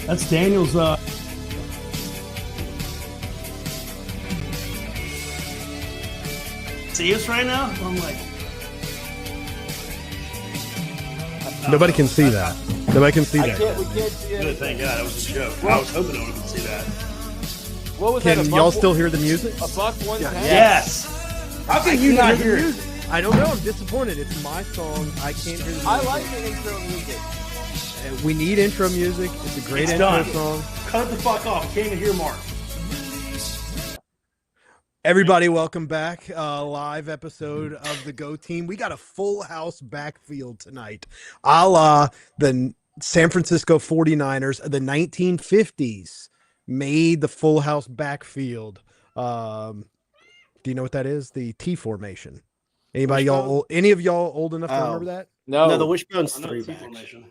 That's Daniel's. See us right now? I'm like, nobody can see that. Nobody can see We that. can't see good, it. thank God. That was a joke. I was hoping no one could see that. What was that? Can a y'all buck- still hear the music? A buck 110? Yes. How can you not hear it? I don't know. I'm disappointed. It's my song. I can't hear the music. I like the intro music. We need intro music. It's a great It's intro done. song. Cut the fuck off. I can't even hear Mark. Everybody, welcome back. Live episode of the Geaux Team. We got a full house backfield tonight, a la the San Francisco 49ers of the 1950s made the full house backfield. Do you know what that is? The T formation. Anybody any of y'all old enough to remember that? No, the wishbone's I know three T backs. formation.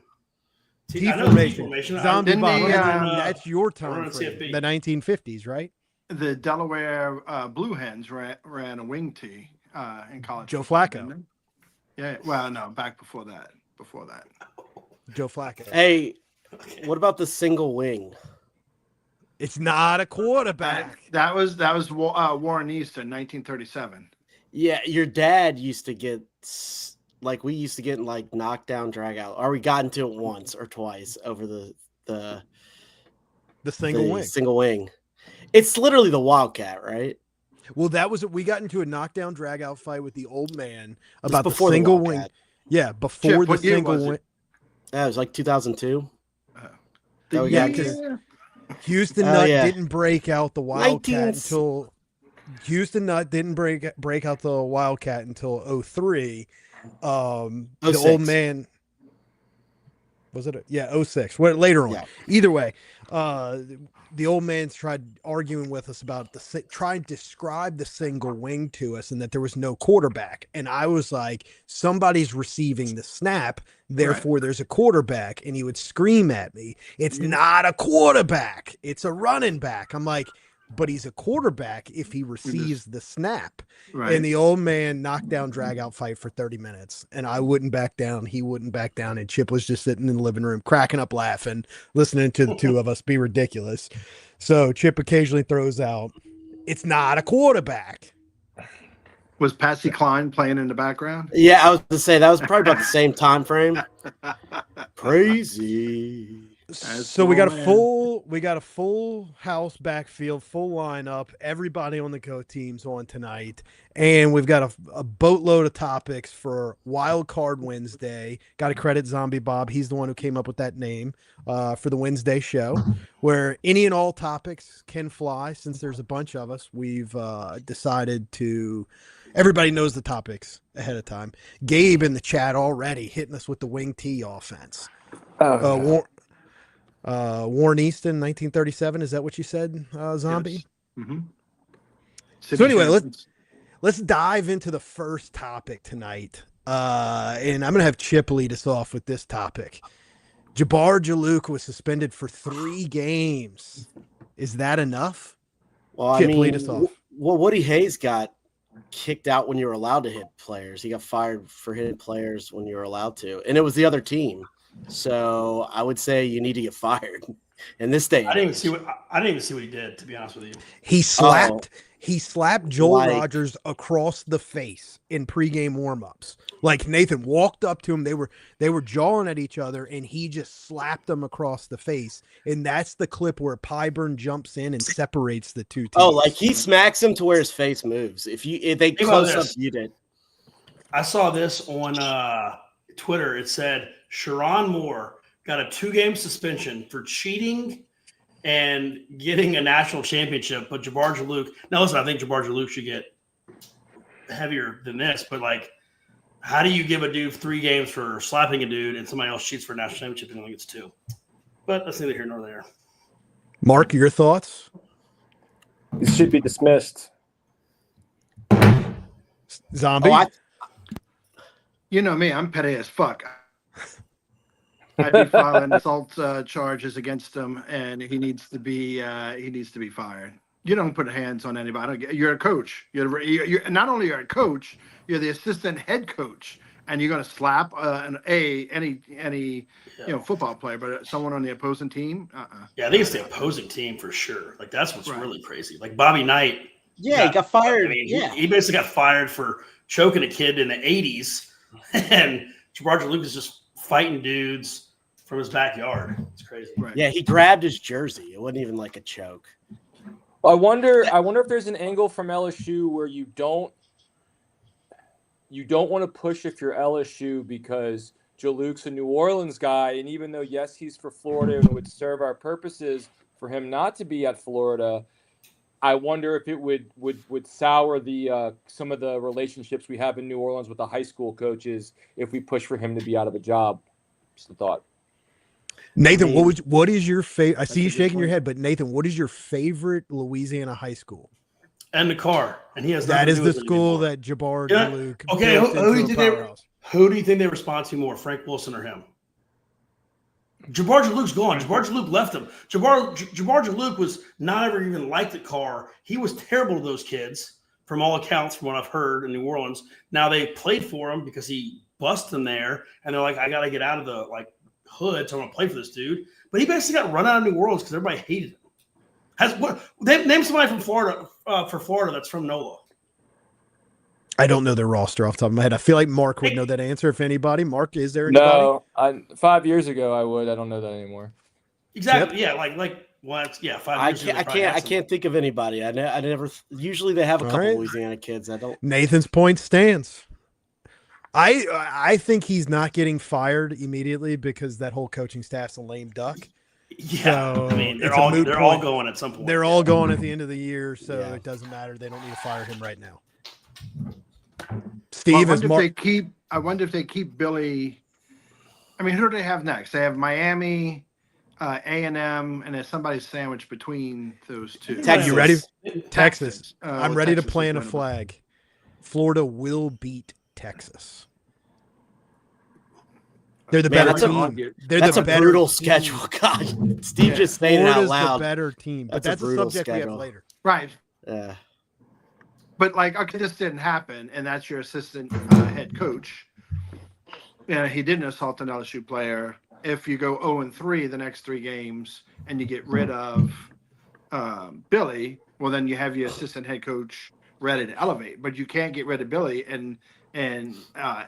T I know formation. Zombie Didn't Bob. they, That's your I time run frame. TFB. The 1950s, right? The Delaware Blue Hens ran a wing tee in college. Joe football, Flacco. didn't they? Yeah, well, no, back before that. Joe Flacco. Hey, what about the single wing? It's not a quarterback. That was Warren Easton, 1937. Yeah, your dad used to get we used to get knockdown, drag out, or we got into it once or twice over the Single wing. Single wing. It's literally the Wildcat, right? Well, we got into a knockdown drag out fight with the old man It's about the before single Wildcat. wing. Yeah, before Chip, the what year single was it? wing. That was like 2002. The yeah, year- 'cause- Houston Oh, Nut yeah. didn't break out the Wildcat 19 until Houston Nut didn't break out the Wildcat until 03. The 06. old man was it? 06. Well, later on. Yeah. Either way, the old man's tried arguing with us about trying to describe the single wing to us and that there was no quarterback. And I was like, somebody's receiving the snap, therefore there's a quarterback. And he would scream at me, it's not a quarterback, it's a running back. I'm like, but he's a quarterback if he receives the snap. Right. And the old man knocked down, drag out fight for 30 minutes. And I wouldn't back down. He wouldn't back down. And Chip was just sitting in the living room, cracking up, laughing, listening to the two of us be ridiculous. So Chip occasionally throws out, it's not a quarterback. Was Patsy Cline playing in the background? Yeah, I was to say that was probably about the same time frame. Crazy. So we got a full house backfield, full lineup. Everybody on the Geaux teams on tonight, and we've got a boatload of topics for Wildcard Wednesday. Got to credit Zombie Bob; he's the one who came up with that name for the Wednesday show, where any and all topics can fly. Since there's a bunch of us, we've decided to. Everybody knows the topics ahead of time. Gabe in the chat already hitting us with the wing T offense. Warren Easton, 1937. Is that what you said, Zombie? Yes. Mm-hmm. So anyway, let's dive into the first topic tonight. And I'm going to have Chip lead us off with this topic. Jabbar Jalouk was suspended for 3 games. Is that enough? Well, Chip, lead us off. Woody Hayes got kicked out when you were allowed to hit players. He got fired for hitting players when you were allowed to, and it was the other team. So I would say you need to get fired in this day. I didn't even see what he did, to be honest with you. He slapped Joel Like- Rogers across the face in pregame warmups. Like Nathan walked up to him, they were jawing at each other, and he just slapped them across the face. And that's the clip where Pyburn jumps in and separates the two teams. Oh, like he smacks him to where his face moves. If they Think about close up, this. you did. I saw this on Twitter. It said Sharon Moore got a 2-game suspension for cheating and getting a national championship. But Jabbar Jalouk, now listen, I think Jabbar Jalouk should get heavier than this. But how do you give a dude 3 games for slapping a dude and somebody else cheats for a national championship and only gets 2? But that's neither here nor there. Mark, your thoughts? He should be dismissed. Zombie? You know me, I'm petty as fuck. I'd be filing assault charges against him, and he needs to be fired. You don't put hands on anybody. You're a coach. You're not only a coach, you're the assistant head coach and you're going to slap any football player, but someone on the opposing team. Yeah, I think it's the opposing team for sure. Like that's what's Right. really crazy. Like Bobby Knight. Yeah, he got fired. I mean, yeah. he basically got fired for choking a kid in the 80s, and Jabbar Luke is just fighting dudes from his backyard. It's crazy. Right. Yeah, he grabbed his jersey. It wasn't even like a choke. I wonder if there's an angle from LSU where you don't want to push if you're LSU because Jaluke's a New Orleans guy, and even though yes, he's for Florida and would serve our purposes for him not to be at Florida, I wonder if it would sour the some of the relationships we have in New Orleans with the high school coaches if we push for him to be out of a job. Just a thought. Nathan, I mean, what is your favorite? I that's see a you good shaking your point. head, but Nathan, what is your favorite Louisiana high school? And the car, and he has That nothing is to do the with it school anymore. that Jabbar Yeah. Luke. Okay, built who do into you a think they powerhouse. who do you think they respond to more, Frank Wilson or him? Jabbar Luke's gone. Jabbar Luke left him. Jabbar Luke was not ever even liked at Carr. He was terrible to those kids, from all accounts, from what I've heard in New Orleans. Now they played for him because he busted them there, and they're like, I got to get out of the hood, so I'm gonna play for this dude. But he basically got run out of New Orleans because everybody hated him. Name somebody from Florida for Florida that's from NOLA. I don't know their roster off the top of my head. I feel like Mark would know that answer if anybody. Mark, is there anybody? No, 5 years ago I would. I don't know that anymore. Exactly. Yeah. Like what? Yeah. 5 I years. ago, they probably had can't somebody. think of anybody. I never. Usually they have a All couple right. Louisiana kids. I don't. Nathan's point stands. I think he's not getting fired immediately because that whole coaching staff's a lame duck. Yeah. So I mean, it's a moot they're all point. going at some point. They're all going at the end of the year, so Yeah. it doesn't matter. They don't need to fire him right now. Well, Steve is I wonder if they keep Billy. I mean, who do they have next? They have Miami, A&M, and there's somebody sandwiched between those two. Texas. You ready? Texas. Oh, I'm ready to Texas is plant a winnable. flag. Florida will beat Texas. They're the Man, better that's a- team. They're That's the a better brutal team. schedule. God, Steve Yeah. just saying it out Florida's loud. the better team, but That's a that's a brutal subject we have schedule. later. Right. Yeah. But okay, this didn't happen, and that's your assistant head coach. Yeah, he didn't assault an LSU player. If you go 0-3 the next 3 games and you get rid of Billy, well, then you have your assistant head coach ready to elevate. But you can't get rid of Billy and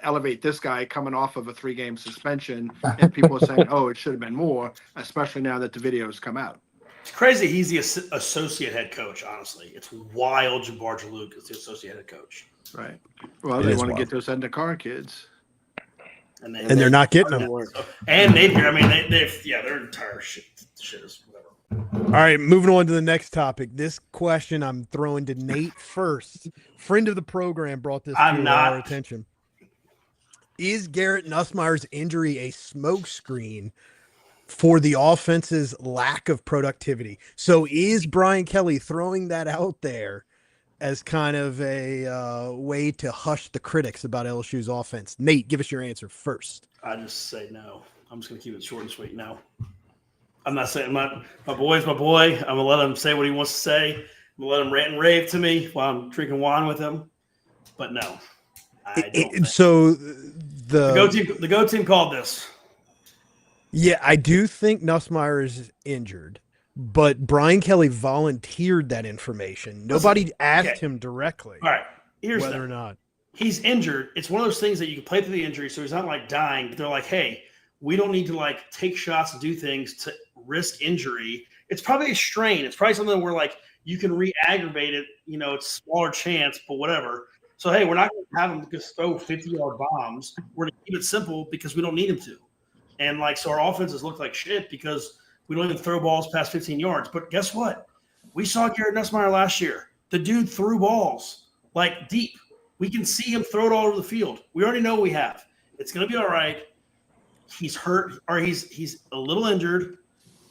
elevate this guy coming off of a 3-game suspension, and people are saying, "Oh, it should have been more," especially now that the videos come out. It's crazy. He's the associate head coach. Honestly, it's wild. Jabbar Luke is the associate head coach, Right. Well, It they is want to wild. get those Endicott kids. and And they're not getting them. Doesn't work. And Nate here. I mean, their entire shit is whatever. All right, moving on to the next topic. This question I'm throwing to Nate first. Friend of the program brought this I'm to not. our attention. Is Garrett Nussmeier's injury a smokescreen for the offense's lack of productivity? So is Brian Kelly throwing that out there as kind of a way to hush the critics about LSU's offense? Nate, give us your answer first. I just say no. I'm just gonna keep it short and sweet. No, I'm not saying my boy's my boy. I'm gonna let him say what he wants to say. I'm gonna let him rant and rave to me while I'm drinking wine with him. But no, I don't. think. So The Go Team called this. Yeah, I do think Nussmeier is injured, but Brian Kelly volunteered that information. Nobody asked okay. him directly All right, here's whether the or not. he's injured. It's one of those things that you can play through the injury, so he's not dying. But they're like, hey, we don't need to take shots and do things to risk injury. It's probably a strain. It's probably something where you can re-aggravate it. It's smaller chance, but whatever. So hey, we're not going to have him just throw 50-yard bombs. We're going to keep it simple because we don't need him to. And so our offenses look like shit because we don't even throw balls past 15 yards. But guess what? We saw Garrett Nussmeier last year. The dude threw balls deep. We can see him throw it all over the field. We already know we have. It's going to be all right. He's hurt or he's a little injured,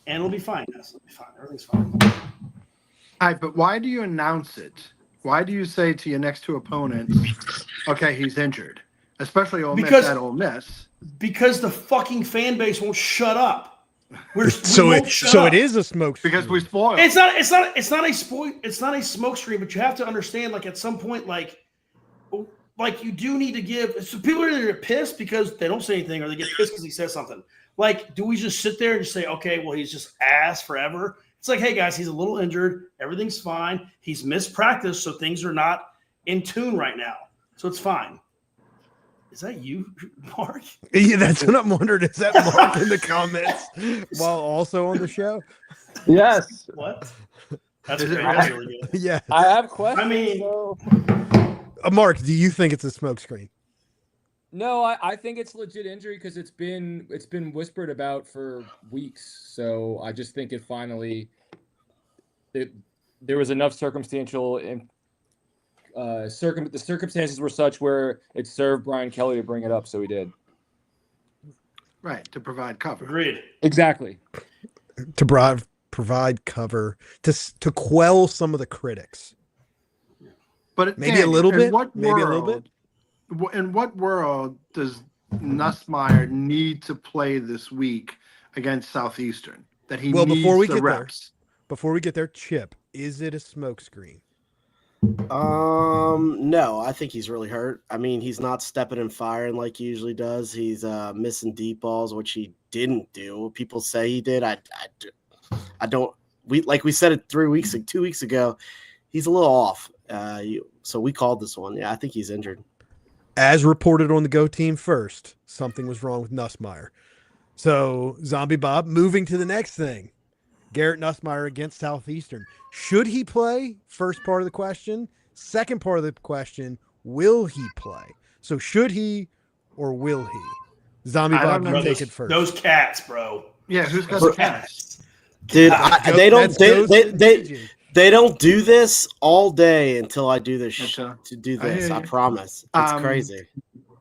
and it'll be fine. Guys. It'll be fine. Everything's fine. All right, but why do you announce it? Why do you say to your next 2 opponents, okay, he's injured? Especially Ole Miss at Ole Miss. Because the fucking fan base won't shut up. So it is a smoke screen. Because we spoiled. It's not a smoke screen, but you have to understand, at some point, like, you do need to give. So people are either pissed because they don't say anything, or they get pissed because he says something. Like, do we just sit there and just say, okay, well, he's just ass forever? It's like, hey, guys, he's a little injured. Everything's fine. He's missed practice, so things are not in tune right now. So it's fine. Is that you, Mark? Yeah, that's what I'm wondering. Is that Mark in the comments while also on the show? Yes. What? That's Is it great. really? That's really good. Yeah. I have questions. I mean- though. Mark, do you think it's a smokescreen? No, I think it's legit injury because it's been whispered about for weeks. So I just think it finally there was enough circumstantial the circumstances were such where it served Brian Kelly to bring it up, so he did. Right, to provide cover. Agreed. Exactly. To provide cover to quell some of the critics. But Maybe a little bit. Maybe a little bit. In what world does Nussmeier need to play this week against Southeastern? That he needs before we the get reps. Before we get there, Chip, is it a smokescreen? No, I think he's really hurt. I mean, he's not stepping and firing like he usually does. He's missing deep balls, which he didn't do. People say he did. I don't. We said it 2 weeks ago. He's a little off. So we called this one. Yeah, I think he's injured. As reported on the Geaux Team first, something was wrong with Nussmeier. So, Zombie Bob, moving to the next thing. Garrett Nussmeier against Southeastern. Should he play? First part of the question. Second part of the question, will he play? So, should he or will he? Zombie I Bob, don't you know. take it first. Those cats, bro. Yeah, who's got the cats? Dude, That's Geaux and DJ. they don't do this all day until I do this Okay. to do I hear this. I you. promise. It's crazy.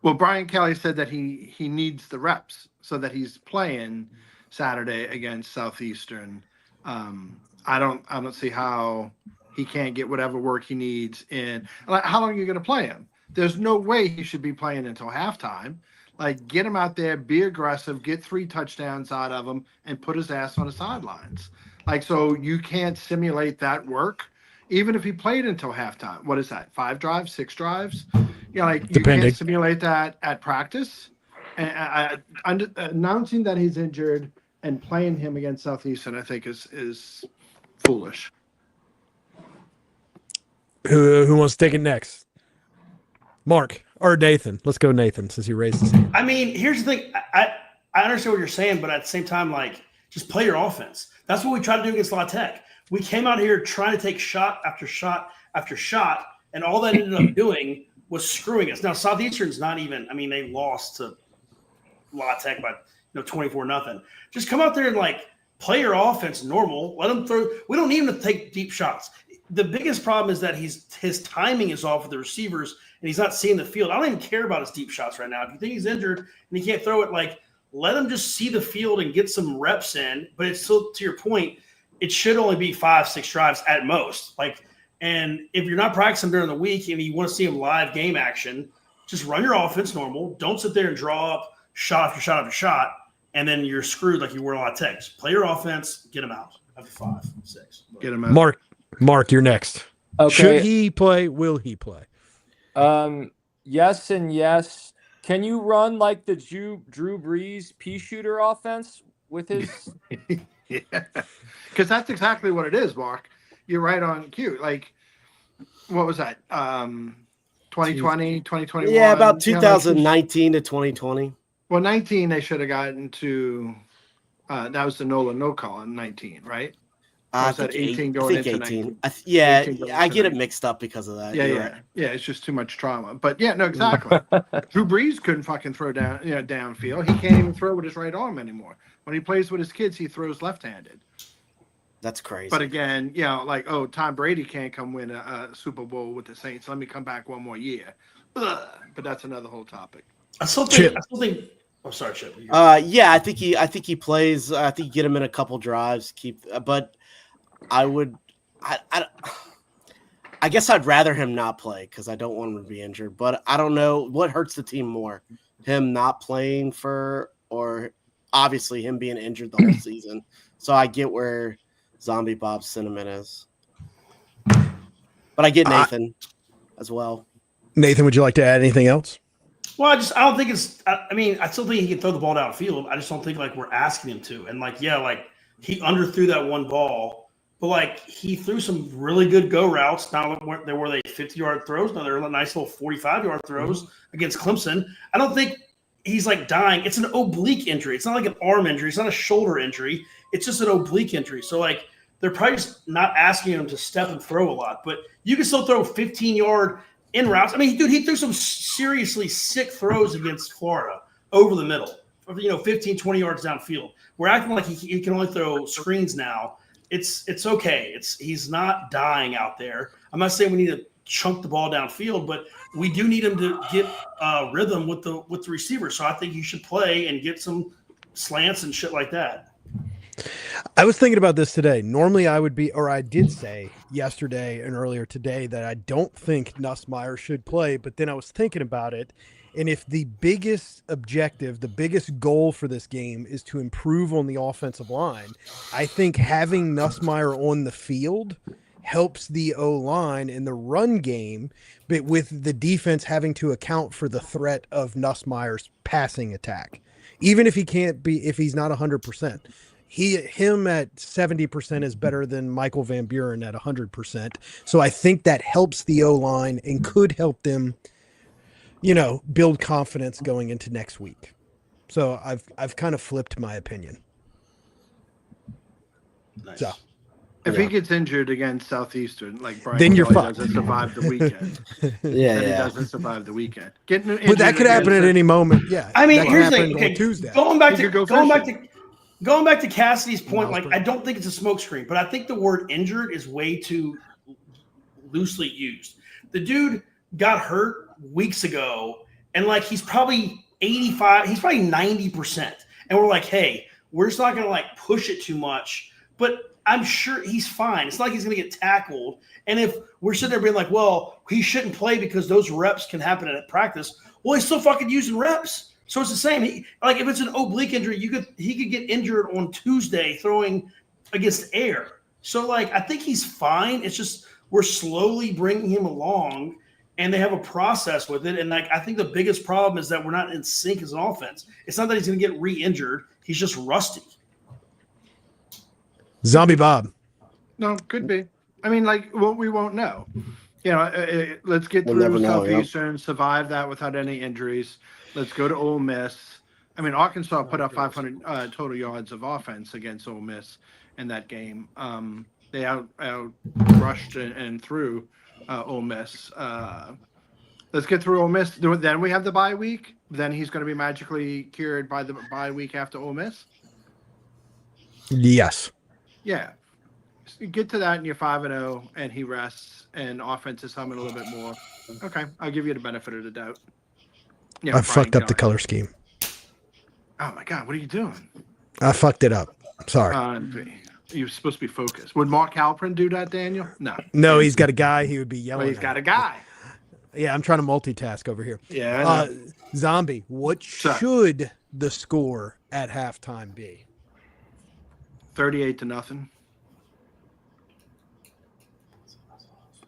Well, Brian Kelly said that he needs the reps so that he's playing Saturday against Southeastern. I don't see how he can't get whatever work he needs in. Like, how long are you going to play him? There's no way he should be playing until halftime. Like, get him out there, be aggressive, get 3 touchdowns out of him, and put his ass on the sidelines. Like, so you can't simulate that work, even if he played until halftime. What is that? 5 drives, 6 drives? You know, like, you Depending. can't simulate that at practice. And announcing that he's injured and playing him against Southeastern, I think is foolish. Who wants to take it next? Mark or Nathan? Let's go Nathan since he raised his hand. I mean, here's the thing. I understand what you're saying, but at the same time, like, just play your offense. That's what we tried to do against La Tech. We came out here trying to take shot after shot after shot, and all that ended up doing was screwing us. Now, Southeastern's not even – I mean, they lost to La Tech by 24-0. Just come out there and, like, play your offense normal. Let them throw – we don't need him to take deep shots. The biggest problem is that his timing is off with the receivers, and he's not seeing the field. I don't even care about his deep shots right now. If you think he's injured and he can't throw it, like, let him just see the field and get some reps in. But it's still, to your point, it should only be 5-6 drives at most. Like, and if you're not practicing during the week and you want to see him live game action, just run your offense normal. Don't sit there and draw up shot after shot after shot, and then you're screwed like you were a lot of tech. Just play your offense, get him out after 5, 6. Get him out. Mark, you're next. Okay. Should he play? Will he play? Yes and yes. Can you run like the Drew Brees pea shooter offense with his? Yeah, because that's exactly what it is, Mark. You're right on cue. Like, what was that? 2020, 2021? Yeah, about You know, 2019 to 2020. well, 19, they should have gotten to that was the Nola no call in 19, right? Or was that 18 going into 19? 18 going I into get it 19. mixed up because of that. Yeah, You're yeah, right. yeah. It's just too much trauma. But yeah, no, exactly. Drew Brees couldn't fucking throw downfield. He can't even throw with his right arm anymore. When he plays with his kids, he throws left-handed. That's crazy. But again, you know, like, oh, Tom Brady can't come win a Super Bowl with the Saints. Let me come back one more year. Ugh. But that's another whole topic. I still think. Oh, sorry, Chip. Yeah, I think he plays. I think you get him in a couple drives. But I would. I guess I'd rather him not play because I don't want him to be injured. But I don't know what hurts the team more, him not playing or obviously him being injured the whole season. So I get where Zombie Bob's sentiment is, but I get Nathan as well. Nathan, would you like to add anything else? Well, I don't think it's. I mean, I still think he can throw the ball downfield. I just don't think like we're asking him to. And like, yeah, like he underthrew that one ball, but like he threw some really good go routes. Now there were they 50-yard throws. Now they're nice little 45-yard throws against Clemson. I don't think he's like dying. It's an oblique injury. It's not like an arm injury. It's not a shoulder injury. It's just an oblique injury. So like they're probably just not asking him to step and throw a lot. But you can still throw 15-yard in routes. I mean, dude, he threw some seriously sick throws against Florida over the middle, 15, 20 yards downfield. We're acting like he can only throw screens now. It's okay. He's not dying out there. I'm not saying we need to chunk the ball downfield, but we do need him to get rhythm with the receiver. So I think he should play and get some slants and shit like that. I was thinking about this today. Normally I did say yesterday and earlier today that I don't think Nussmeier should play, but then I was thinking about it. And if the biggest objective, the biggest goal for this game is to improve on the offensive line, I think having Nussmeier on the field helps the O-line in the run game, but with the defense having to account for the threat of Nussmeier's passing attack. Even if he's not 100%. Him at 70% is better than Michael Van Buren at 100%. So I think that helps the O-line and could help them, build confidence going into next week. So I've kind of flipped my opinion. Nice. So If he gets injured against Southeastern, like Brian, then you're Kelly fucked. doesn't survive the weekend. Yeah, Then he yeah. doesn't survive the weekend. But but that could happen at any moment. Yeah. I mean, that could here's the happen thing. on Okay, Tuesday. Going back to Cassidy's point, Miles like I don't think it's a smokescreen, but I think the word injured is way too loosely used. The dude got hurt weeks ago, and like he's probably 85, he's probably 90%. And we're like, hey, we're just not gonna like push it too much, but I'm sure he's fine. It's not like he's gonna get tackled. And if we're sitting there being like, well, he shouldn't play because those reps can happen at practice, well, he's still fucking using reps. So it's the same. If it's an oblique injury, he could get injured on Tuesday throwing against air. So like I think he's fine. It's just we're slowly bringing him along, and they have a process with it. And like I think the biggest problem is that we're not in sync as an offense. It's not that he's going to get re-injured. He's just rusty. Zombie Bob. No, could be. I mean, we won't know. Let's get We'll through never know, Southeastern, survive that without any injuries. Let's go to Ole Miss. I mean, Arkansas put up 500 total yards of offense against Ole Miss in that game. They out rushed and threw Ole Miss. Let's get through Ole Miss. Then we have the bye week. Then he's going to be magically cured by the bye week after Ole Miss. Yes. Yeah. You get to that and you're 5-0 and he rests and offense is humming a little bit more. Okay. I'll give you the benefit of the doubt. I fucked up the color scheme. Oh my God. What are you doing? I fucked it up. Sorry. You're supposed to be focused. Would Mark Halprin do that, Daniel? No. No, he's got a guy he would be yelling Well, he's at. got a guy. Yeah, I'm trying to multitask over here. Yeah. Zombie, what should the score at halftime be? 38-0.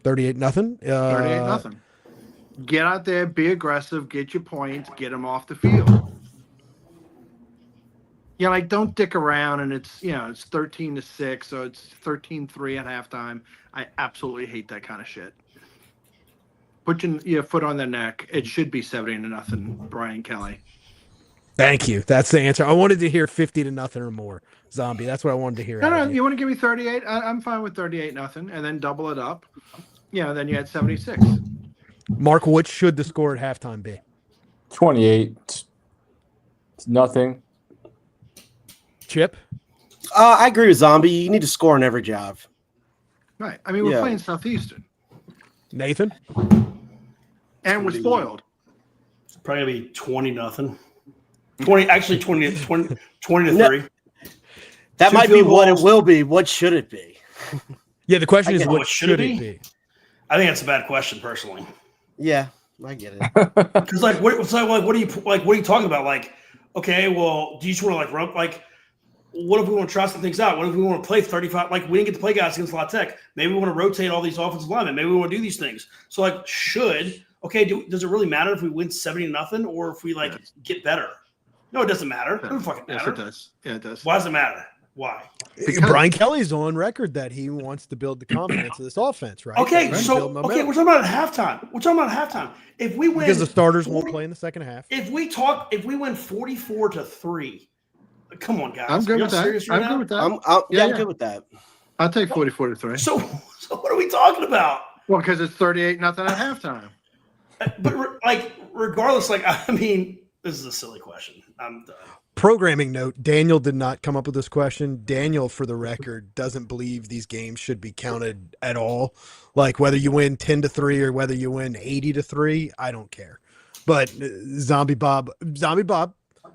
38-0? 38-0. Get out there, be aggressive, get your points, get them off the field. Don't dick around and it's 13-6, so it's 13-3 at halftime. I absolutely hate that kind of shit. Put your foot on their neck. It should be 70-0, Brian Kelly. Thank you. That's the answer. I wanted to hear 50-0 or more. Zombie. That's what I wanted to hear. No, you want to give me 38? I'm fine with 38-0, and then double it up. Then you had 76. Mark, what should the score at halftime be? 28-0. Chip? I agree with Zombie. You need to score on every job. Right. I mean, we're playing Southeastern. Nathan? And we're spoiled. It's probably going to be 20-0. 20 to 3. That Two might be field what it goals. will be. What should it be? Yeah, the question is get what what should it be? I think that's a bad question, personally. Yeah, I get it. Because what are you talking about? Like, okay, well, do you just want to run? Like, what if we want to try some things out? What if we want to play 35? Like, we didn't get to play guys against La Tech. Maybe we want to rotate all these offensive linemen. Maybe we want to do these things. So, should okay, does it really matter if we win 70-0 or if we Yes. get better? No, it doesn't matter. It doesn't fucking Yes, matter. it does. Yeah, it does. Why does it matter? Why? Because- Brian Kelly's on record that he wants to build the confidence of this offense, right? Okay, That he so build momentum. we're talking about at halftime. We're talking about at halftime. If we win, Because the starters won't 40 play in the second half. If we win 44-3, come on, guys. I'm good Y'all with that. serious right I'm now? good with that. I'm Yeah. good with that. I'll take 44-3. So what are we talking about? Well, because it's 38-0 at halftime. But regardless, I mean, this is a silly question. I'm done. Programming note, Daniel did not come up with this question. Daniel, for the record, doesn't believe these games should be counted at all. Like whether you win 10-3 or whether you win 80-3, I don't care. But Zombie Bob,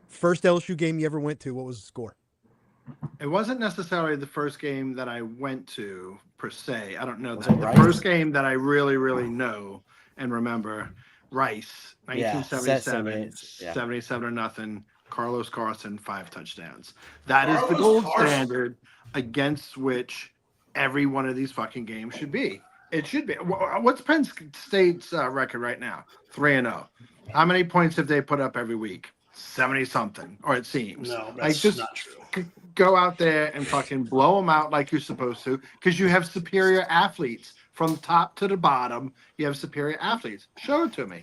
first LSU game you ever went to, what was the score? It wasn't necessarily the first game that I went to per se. I don't know Was that. it The Rice? first game that I really, really know and remember, Rice, Yeah, 1977, 78, 77-0. Carlos Carson, 5 touchdowns. That is the Carlos gold Carson. standard against which every one of these fucking games should be. It should be. What's Penn State's record right now? 3-0. How many points have they put up every week? 70-something, or it seems. No, that's just not true. go out there and fucking blow them out like you're supposed to, because you have superior athletes from top to the bottom. You have superior athletes. Show it to me.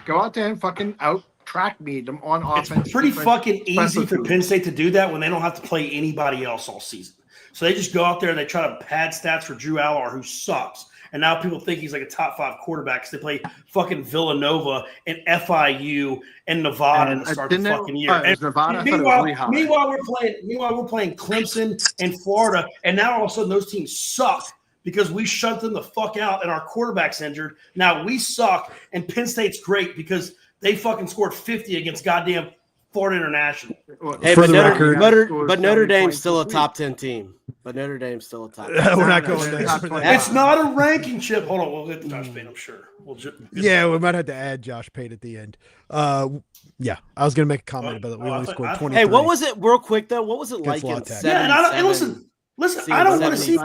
Go out there and fucking out track meet them on offense. It's pretty defense, fucking easy special for teams. Penn State to do that when they don't have to play anybody else all season. So they just go out there and they try to pad stats for Drew Allar, who sucks. And now people think he's like a top 5 quarterback because they play fucking Villanova and FIU and Nevada And to start the didn't fucking it- year. it was And Nevada. I thought it was Lehigh. meanwhile, we're playing Clemson and Florida, and now all of a sudden those teams suck because we shut them the fuck out and our quarterback's injured. Now we suck, and Penn State's great because they fucking scored 50 against goddamn Florida International. Hey, For but the Notre, record- Notre Dame's still a top 10 team. But Notre Dame's still a top 10. We're not No, going they're there. top for 20. that. It's not a ranking chip. Hold on, we'll get to Josh Payne, I'm sure. Yeah, we might have to add Josh Pate at the end. Yeah, I was going to make a comment about that. We Oh, I only thought- scored I thought- 23. Hey, what was it, real quick, though? What was it like Against in La Tech. 77? Yeah, and listen, I don't want to see.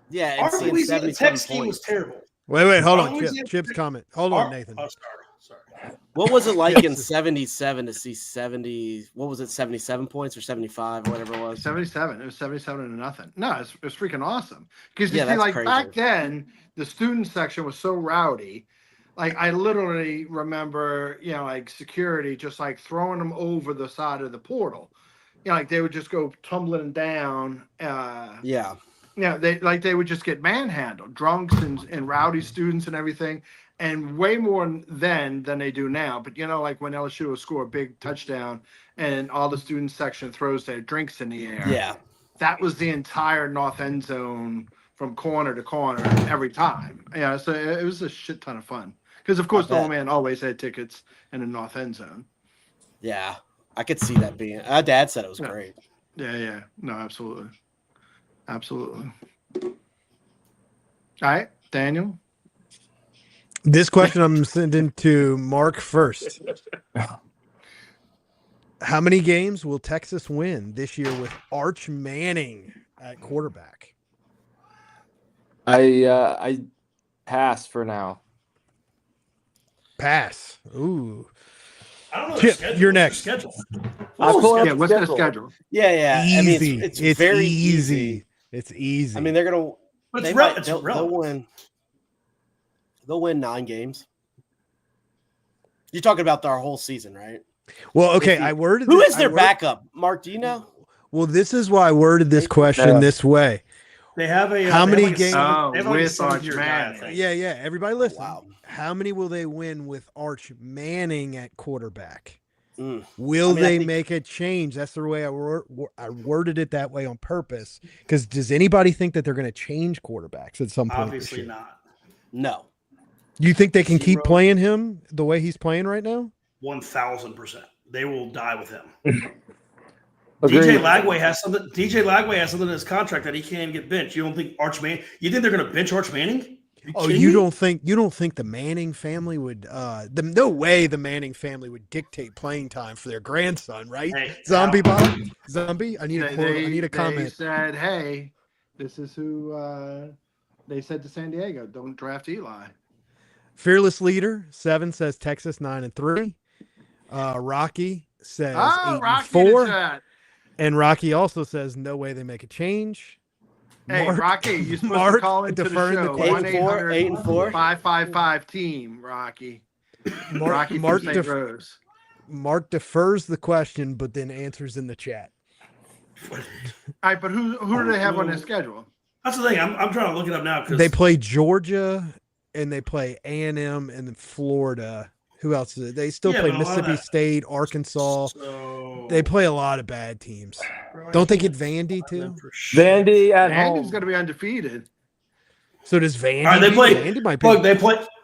Yeah, and Our seeing Louisiana 77 Tech scheme was points. terrible. Wait, hold Our on, Chip. Louisiana Chip's Tech- comment. Hold on, Our- Nathan. Oh, sorry. What was it like in 77 to see 70? What was it, 77 points or 75 or whatever it was? 77. It was 77-0. No, it's freaking awesome. Because you Yeah, see, that's like crazy. back then, the student section was so rowdy. Like I literally remember, like security just like throwing them over the side of the portal. Like they would just go tumbling down. Yeah. They would just get manhandled, drunks and rowdy students and everything. And way more then than they do now. But like when LSU will score a big touchdown and all the student section throws their drinks in the air. Yeah. That was the entire north end zone from corner to corner every time. Yeah, so it was a shit ton of fun. Because of course the old man always had tickets in the north end zone. Yeah. I could see that being. Our dad said it was great. Yeah. No, absolutely. Absolutely. All right, Daniel. This question I'm sending to Mark first. How many games will Texas win this year with Arch Manning at quarterback? I pass for now. Pass. Ooh. I don't know. Chip, the schedule. you're What's the next. Schedule. I'll pull up Yeah, the what's the schedule. schedule? Yeah. I mean, Easy. it's very easy. It's easy. I mean, they're gonna. But They it's, might, it's they'll relevant. win. They'll win 9 games. You're talking about our whole season, right? well, okay. if you- I worded Who this- is I their word- backup? Mark, do you know? Well, this is why I worded this question this way. They have a How they many have like a games- seven- Oh, they have like a with 7-year Arch guy, I Manning. think. Yeah. Everybody listen. Wow. How many will they win with Arch Manning at quarterback? Mm. Will I mean, I they think- make a change? That's the way I worded it that way on purpose. Because does anybody think that they're going to change quarterbacks at some point? Obviously not. No. You think they can keep Zero. playing him the way he's playing right now? 1,000%. They will die with him. Agreed. DJ Lagway has something in his contract that he can't get benched. You don't think Arch Manning? You think they're going to bench Arch Manning? Oh, you don't think the Manning family would? No way the Manning family would dictate playing time for their grandson, right? Hey, Zombie Al. Bob, Zombie. I need a quote. I need a They comment. said, hey, this is who they said to San Diego, don't draft Eli. Fearless Leader 7 says Texas 9-3. Rocky says 8-4. Chat. And Rocky also says no way they make a change. Hey, Rocky, you're supposed Mark to call into the deferring show. the 8-4. 1-800-555-TEAM, Rocky. Rocky from St. Rose. Mark defers the question, but then answers in the chat. All right, but who do they have on their schedule? That's the thing. I'm trying to look it up now because They play Georgia and they play A&M and then Florida. Who else is it? They still play Mississippi State, Arkansas. They play a lot of bad teams. Don't they get Vandy too? Vandy at home. Vandy's going to be undefeated. So does Vandy? All right, they play. Vandy might be. Look,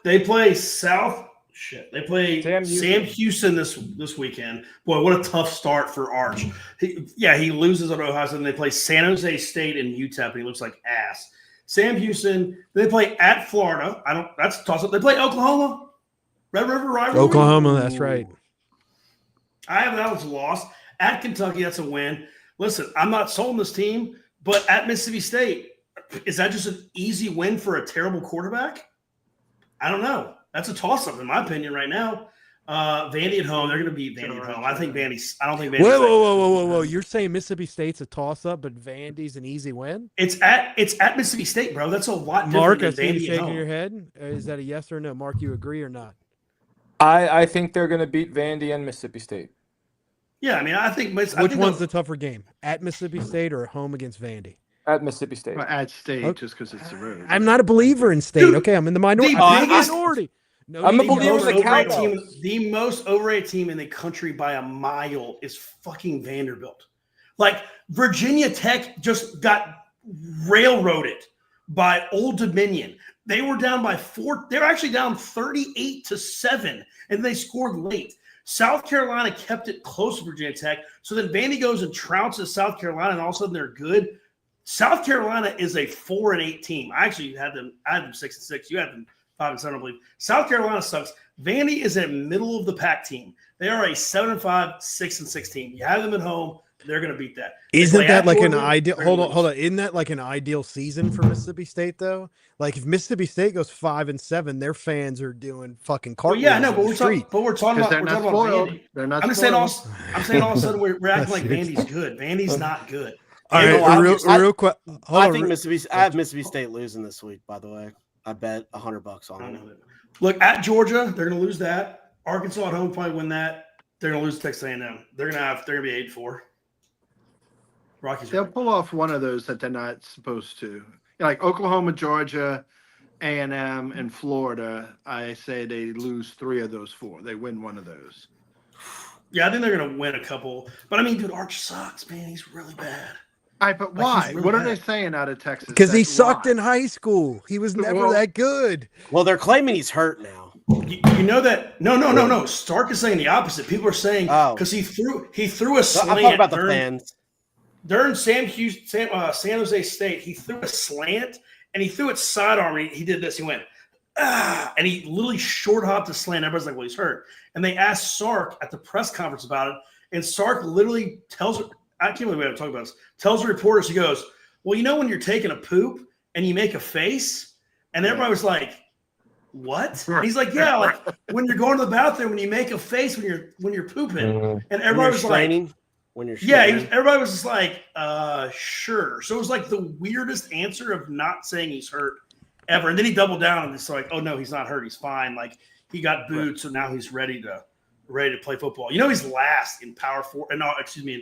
they play South. Shit, they play Sam Houston this weekend. Boy, what a tough start for Arch. He loses at Ohio State. And they play San Jose State and UTEP, and he looks like ass. Sam Houston. They play at Florida. That's a toss up. They play Oklahoma. Red River rivalry. Oklahoma, that's right. I have that as a loss. At Kentucky, that's a win. Listen, I'm not sold on this team, but at Mississippi State, is that just an easy win for a terrible quarterback? I don't know. That's a toss-up in my opinion right now. Vandy at home, they're going to beat Vandy at home. I don't think Vandy's. Whoa! You're saying Mississippi State's a toss-up, but Vandy's an easy win? It's at Mississippi State, bro. That's a lot different Mark, than I see you Vandy at shaking home. your head. Is that a yes or no? Mark, you agree or not? I think they're going to beat Vandy and Mississippi State. Yeah, I mean, I think Which one's the tougher game? At Mississippi State or home against Vandy? At Mississippi State. Well, at State, Okay. just because it's the road. I'm not a believer in State. Dude, Okay, I'm in the minority. No, I'm a the believer most in the overrated Cowboys. The most overrated team in the country by a mile is fucking Vanderbilt. Like Virginia Tech just got railroaded by Old Dominion. They were down by 4. They were actually down 38-7, and they scored late. South Carolina kept it close to Virginia Tech. So then Vandy goes and trounces South Carolina, and all of a sudden they're good. South Carolina is a 4-8 team. I actually had them 6-6. You had them 5-7, I believe. South Carolina sucks. Vandy is a middle of the pack team. They are a 7-5, 6-6 team. You have them at home, they're going to beat that. Isn't that like an ideal? Hold on. Isn't that like an ideal season for Mississippi State though? Like if Mississippi State goes 5-7, their fans are doing fucking cartwheels. Well, yeah, no, on but the we're street. talking about Vandy. Vandy. Not I'm saying all of a sudden we're acting like Vandy's good. Vandy's not good. All right, real quick. I think I have Mississippi State losing this week. By the way, I bet $100 on it. Look, at Georgia, they're going to lose that. Arkansas at home probably win that. They're going to lose Texas A&M. They're going to be 8-4. Rockies. They'll pull off one of those that they're not supposed to. Like Oklahoma, Georgia, A&M, and Florida. I say they lose 3 of those 4. They win one of those. Yeah, I think they're going to win a couple. But I mean, dude, Arch sucks, man. He's really bad. All right, but why? Really what are bad. they saying out of Texas? Because he Tech? sucked Why? in high school. He was never Well- that good. Well, they're claiming he's hurt now. You know that? No. Stark is saying the opposite. People are saying because he threw a slant. I'm talking about the fans. During San Jose State, he threw a slant and he threw it sidearm. He did this. He went, and he literally short hopped the slant. Everybody's like, well, he's hurt. And they asked Sark at the press conference about it. And Sark literally tells her, I can't believe we haven't talked about this, tells the reporters, he goes, well, you know, when you're taking a poop and you make a face? And everybody was like, what? And he's like, yeah, like when you're going to the bathroom and you make a face when you're pooping. And everybody was like, everybody was just like, sure. So it was like the weirdest answer of not saying he's hurt ever. And then he doubled down and it's like, oh no, he's not hurt. He's fine. Like he got booed, so now he's ready to play football. You know, he's last in in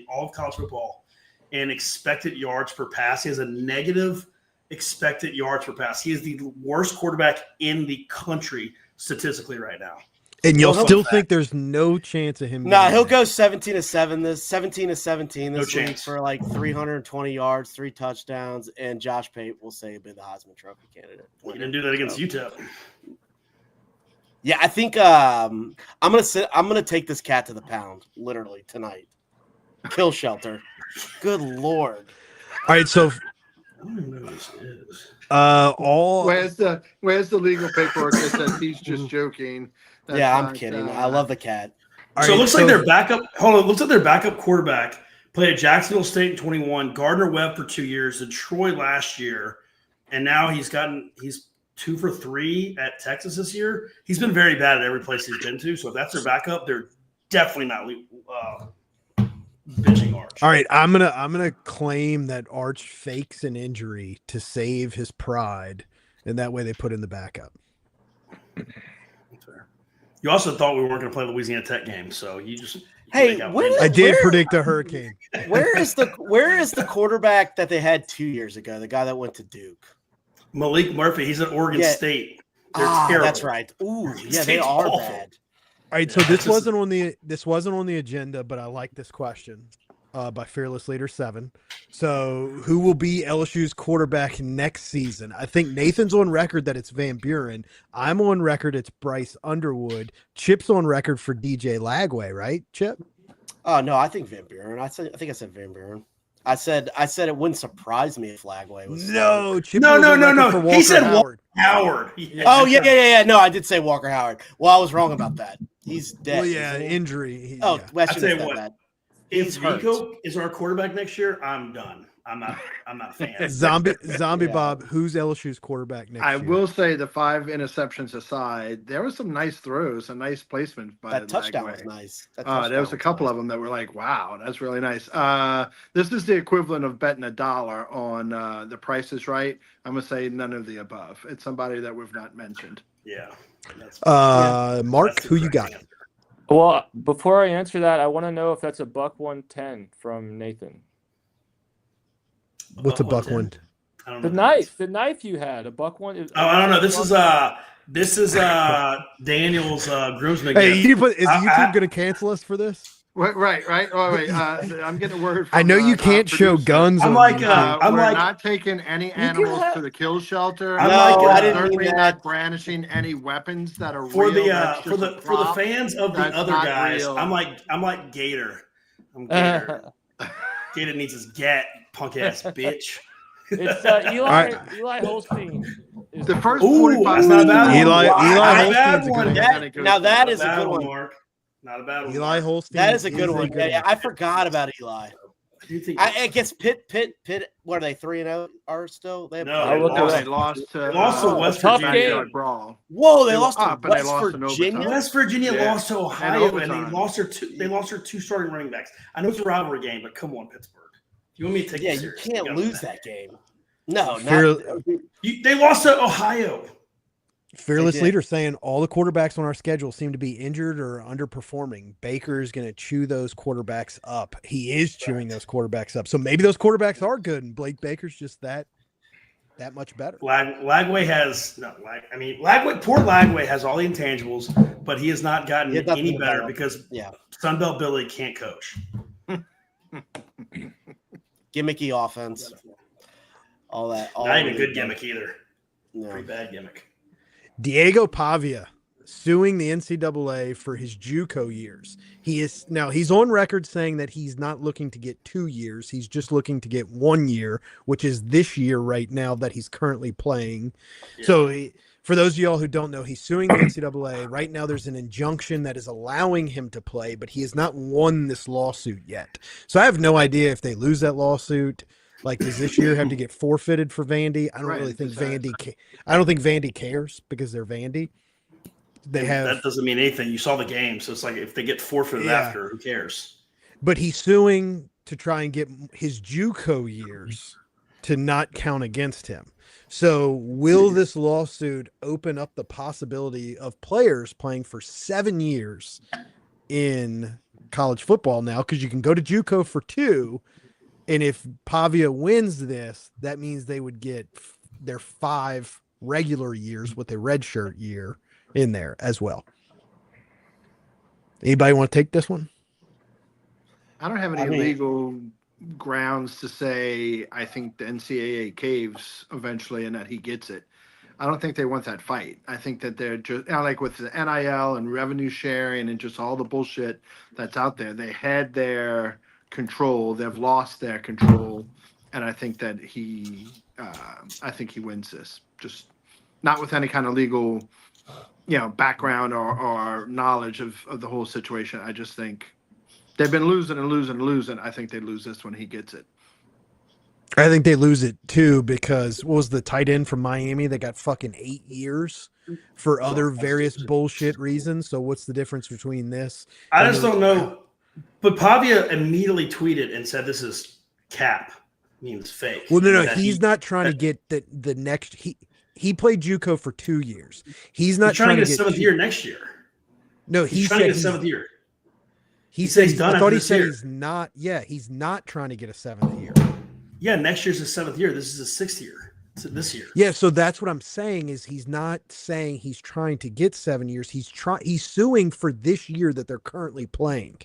all of college football in expected yards per pass. He has a negative expected yards per pass. He is the worst quarterback in the country statistically right now. And you'll still think there's no chance of him. Nah, he'll go 17-17 this week chance. for like 320 yards, 3 touchdowns, and Josh Pate will say he'll be the Heisman Trophy candidate. He didn't do that against UTEP. Yeah, I think I'm gonna take this cat to the pound literally tonight. Kill shelter. Good Lord. All right, so I don't even know who this is. Where's the legal paperwork that says he's just joking? That's Yeah, I'm not, kidding. I love the cat. So it looks like their backup. Hold on, it looks like their backup quarterback played at Jacksonville State in 21, Gardner Webb for 2 years, and Troy last year, and now he's 2 for 3 at Texas this year. He's been very bad at every place he's been to. So if that's their backup, they're definitely not benching Arch. All right, I'm gonna claim that Arch fakes an injury to save his pride, and that way they put in the backup. You also thought we weren't going to play Louisiana Tech game, so you just Hey, I did predict a hurricane. Where is the quarterback that they had 2 years ago? The guy that went to Duke. Malik Murphy. He's at Oregon State. They're terrible. That's right. Ooh, yeah, they State's are awful. bad. All right, so this wasn't on the agenda, but I like this question by Fearless Leader 7. So, who will be LSU's quarterback next season? I think Nathan's on record that it's Van Buren. I'm on record it's Bryce Underwood. Chip's on record for DJ Lagway, right, Chip? Oh no, I think Van Buren. I think I said Van Buren. I said it wouldn't surprise me if Lagway was. No, Chip. No. For He said Howard. Howard. Oh yeah. No, I did say Walker Howard. Well, I was wrong about that. He's dead. Well, yeah, isn't he? injury. Oh, Yeah. well, I I'll shouldn't tell have you said what. that. If He's hurt. Rico is our quarterback next year, I'm done. I'm not a fan. Zombie Yeah. Bob, who's LSU's quarterback next I year? will say the 5 interceptions aside, there were some nice throws, a nice placement by That touchdown Lagway. was nice. There was a couple of them that were like, wow, that's really nice. This is the equivalent of betting $1 on The Price is Right. I'm going to say none of the above. It's somebody that we've not mentioned. Yeah. That's Mark, that's the who you correct got? answer. Well, before I answer that, I want to know if that's a $110 from Nathan. What's a buck 110? one? I don't know. The knife you had, a $1. Oh, I don't know. This is Daniel's groomsman. Hey, gift. is YouTube going to cancel us for this? Right. Oh, wait. I'm getting a word. From, I know you can't show producer. guns. I'm on like, YouTube. We're not taking any animals have- to the kill shelter. I'm No, like, I didn't certainly mean not that. brandishing any weapons that are for real. the That's for just the a for the prop. fans of the That's other not guys. real. I'm like Gator. I'm Gator. Gator needs his gat, punk ass bitch. It's Eli Holstein. Is The first Ooh, 45 that's not a bad one. Eli Not a bad Holstein's a one. good That- now that is a Not good bad one. Mark. Not a bad one. Eli Holstein. That is a good one. Yeah, I forgot about Eli. Do you think? I guess Pitt. What are they? 3-0 are still? They have No, I looked Oh, it they lost to They lost to West tough Virginia. game. Brawl. Whoa, they They were lost to up, and they West lost in Virginia. overtime. West Virginia Yeah. lost to And Ohio, and overtime. they lost their 2 starting running backs. I know it's a rivalry game, but come on, Pittsburgh. If you want me to take Yeah, it you serious, can't gotta lose win. that game. No, Fear- not. They lost to Ohio. Fearless They did. Leader saying all the quarterbacks on our schedule seem to be injured or underperforming. Baker's going to chew those quarterbacks up. He is chewing those quarterbacks up. So maybe those quarterbacks are good, and Blake Baker's just that much better. Lagway has poor Lagway has all the intangibles, but he has not gotten He has nothing any to better develop. because Yeah. Sunbelt Billy can't coach. Gimmicky offense. All that. All Not even a really good gimmick either. No. Pretty bad gimmick. Diego Pavia suing the NCAA for his JUCO years. He's on record saying that he's not looking to get 2 years. He's just looking to get 1 year, which is this year right now that he's currently playing. Yeah. So for those of y'all who don't know, he's suing the NCAA. Right now there's an injunction that is allowing him to play, but he has not won this lawsuit yet. So I have no idea if they lose that lawsuit. Like, does this year have to get forfeited for Vandy? I don't Right, really think exactly. I don't think Vandy cares because they're Vandy. They have, That doesn't mean anything. You saw the game, so it's like if they get forfeited Yeah. after, who cares? but he's suing to try and get his JUCO years to not count against him. So will this lawsuit open up the possibility of players playing for 7 years in college football now? Because you can go to JUCO for 2. And if Pavia wins this, that means they would get their 5 regular years with a redshirt year in there as well. Anybody want to take this one? I don't have any legal grounds to say I think the NCAA caves eventually and that he gets it. I don't think they want that fight. I think that they're just like with the NIL and revenue sharing and just all the bullshit that's out there. They had their control. They've lost their control, and I think that he wins this. Just not with any kind of legal, background or knowledge of the whole situation. I just think they've been losing and losing and losing. I think they lose this when he gets it. I think they lose it too because what was the tight end from Miami that got fucking 8 years for other various bullshit reasons? So what's the difference between this? I just don't know. But Pavia immediately tweeted and said this is cap, means fake. Well, no, he's not trying to get the next. He played JUCO for 2 years. He's not trying to get a 7th year next year. No, he's trying to get a 7th year. He said he's done. I thought he said he's not. Yeah, he's not trying to get a 7th year. Yeah, next year's his 7th year. This is his 6th year. This year. Yeah, so that's what I'm saying is he's not saying he's trying to get 7 years. He's suing for this year that they're currently playing.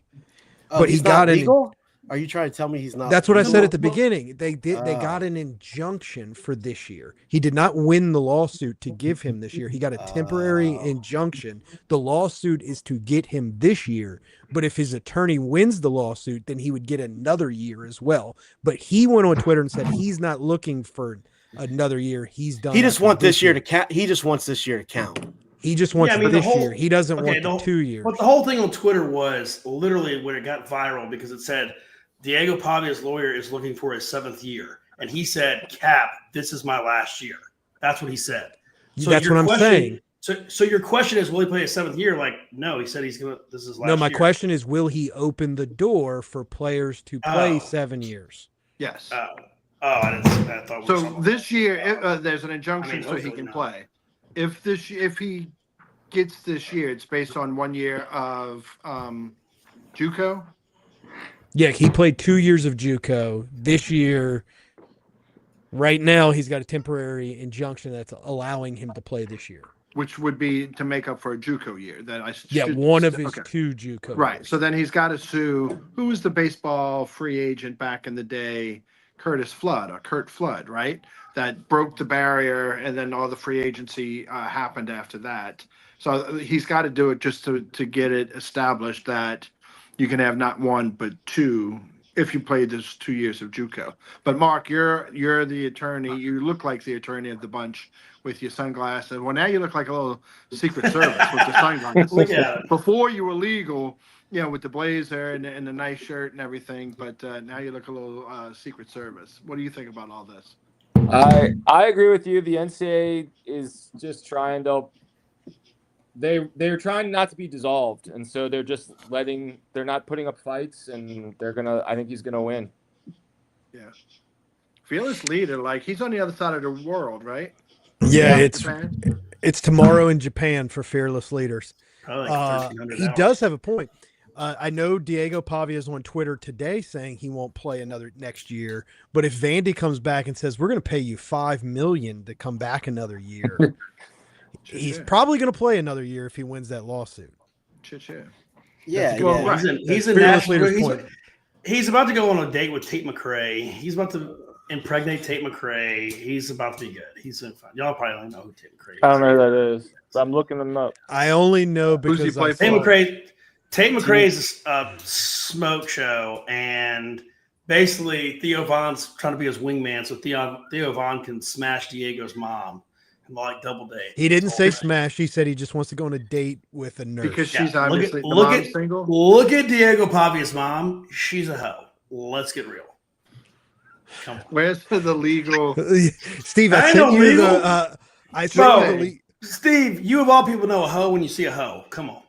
Oh, but he's he got not legal? Are you trying to tell me he's not? That's what I said at the beginning. They got an injunction for this year. He did not win the lawsuit to give him this year. He got a temporary injunction. The lawsuit is to get him this year. But if his attorney wins the lawsuit, then he would get another year as well. But he went on Twitter and said he's not looking for another year. He's done. He just wants this year to count. He just wants this year to count. He just wants this year. He doesn't want the 2 years. But the whole thing on Twitter was literally when it got viral because it said Diego Pavia's lawyer is looking for his 7th year. And he said, cap, this is my last year. That's what he said. So that's what I'm saying. So your question is, will he play a 7th year? Like, no, he said he's going to, this is last year. No, my question is, will he open the door for players to play 7 years? Yes. I didn't see that. I thought so this year, there's an injunction so he can not. play. If he gets this year, it's based on 1 year of JUCO. Yeah, he played 2 years of JUCO. This year, right now, he's got a temporary injunction that's allowing him to play this year. Which would be to make up for a JUCO year. One of his 2 JUCO Right. years. So then he's got to sue. Who was the baseball free agent back in the day? Kurt Flood, right? That broke the barrier, and then all the free agency happened after that. So he's got to do it just to get it established that you can have not 1 but 2 if you played this 2 years of JUCO. But Mark, you're the attorney. You look like the attorney of the bunch with your sunglasses. Well, now you look like a little Secret Service with the sunglasses. Yeah. Before you were legal, with the blazer and the nice shirt and everything, but now you look a little Secret Service. What do you think about all this? I agree with you. The NCAA is just trying to. They're trying not to be dissolved, and so they're just they're not putting up fights, and I think he's gonna win. Yeah, fearless leader, like he's on the other side of the world, right? Yeah, it's tomorrow in Japan for fearless leaders. He does have a point. I know Diego Pavia is on Twitter today saying he won't play another next year, but if Vandy comes back and says we're going to pay you $5 million to come back another year, he's probably going to play another year if he wins that lawsuit. Yeah, he's in national. He's about to go on a date with Tate McRae. He's about to impregnate Tate McRae. He's about to be good. He's in fun. Y'all probably don't know who Tate McRae is. I don't know who that is, but I'm looking them up. I only know because Tate McRae is a smoke show, and basically Theo Von's trying to be his wingman, so Theo Von can smash Diego's mom and like double date. He didn't say smash. He said he just wants to go on a date with a nurse. Because she's obviously single. Look at Diego Pavia's mom. She's a hoe. Let's get real. Come on. Where's the legal? Steve, I sent you the Steve, you of all people know a hoe when you see a hoe. Come on.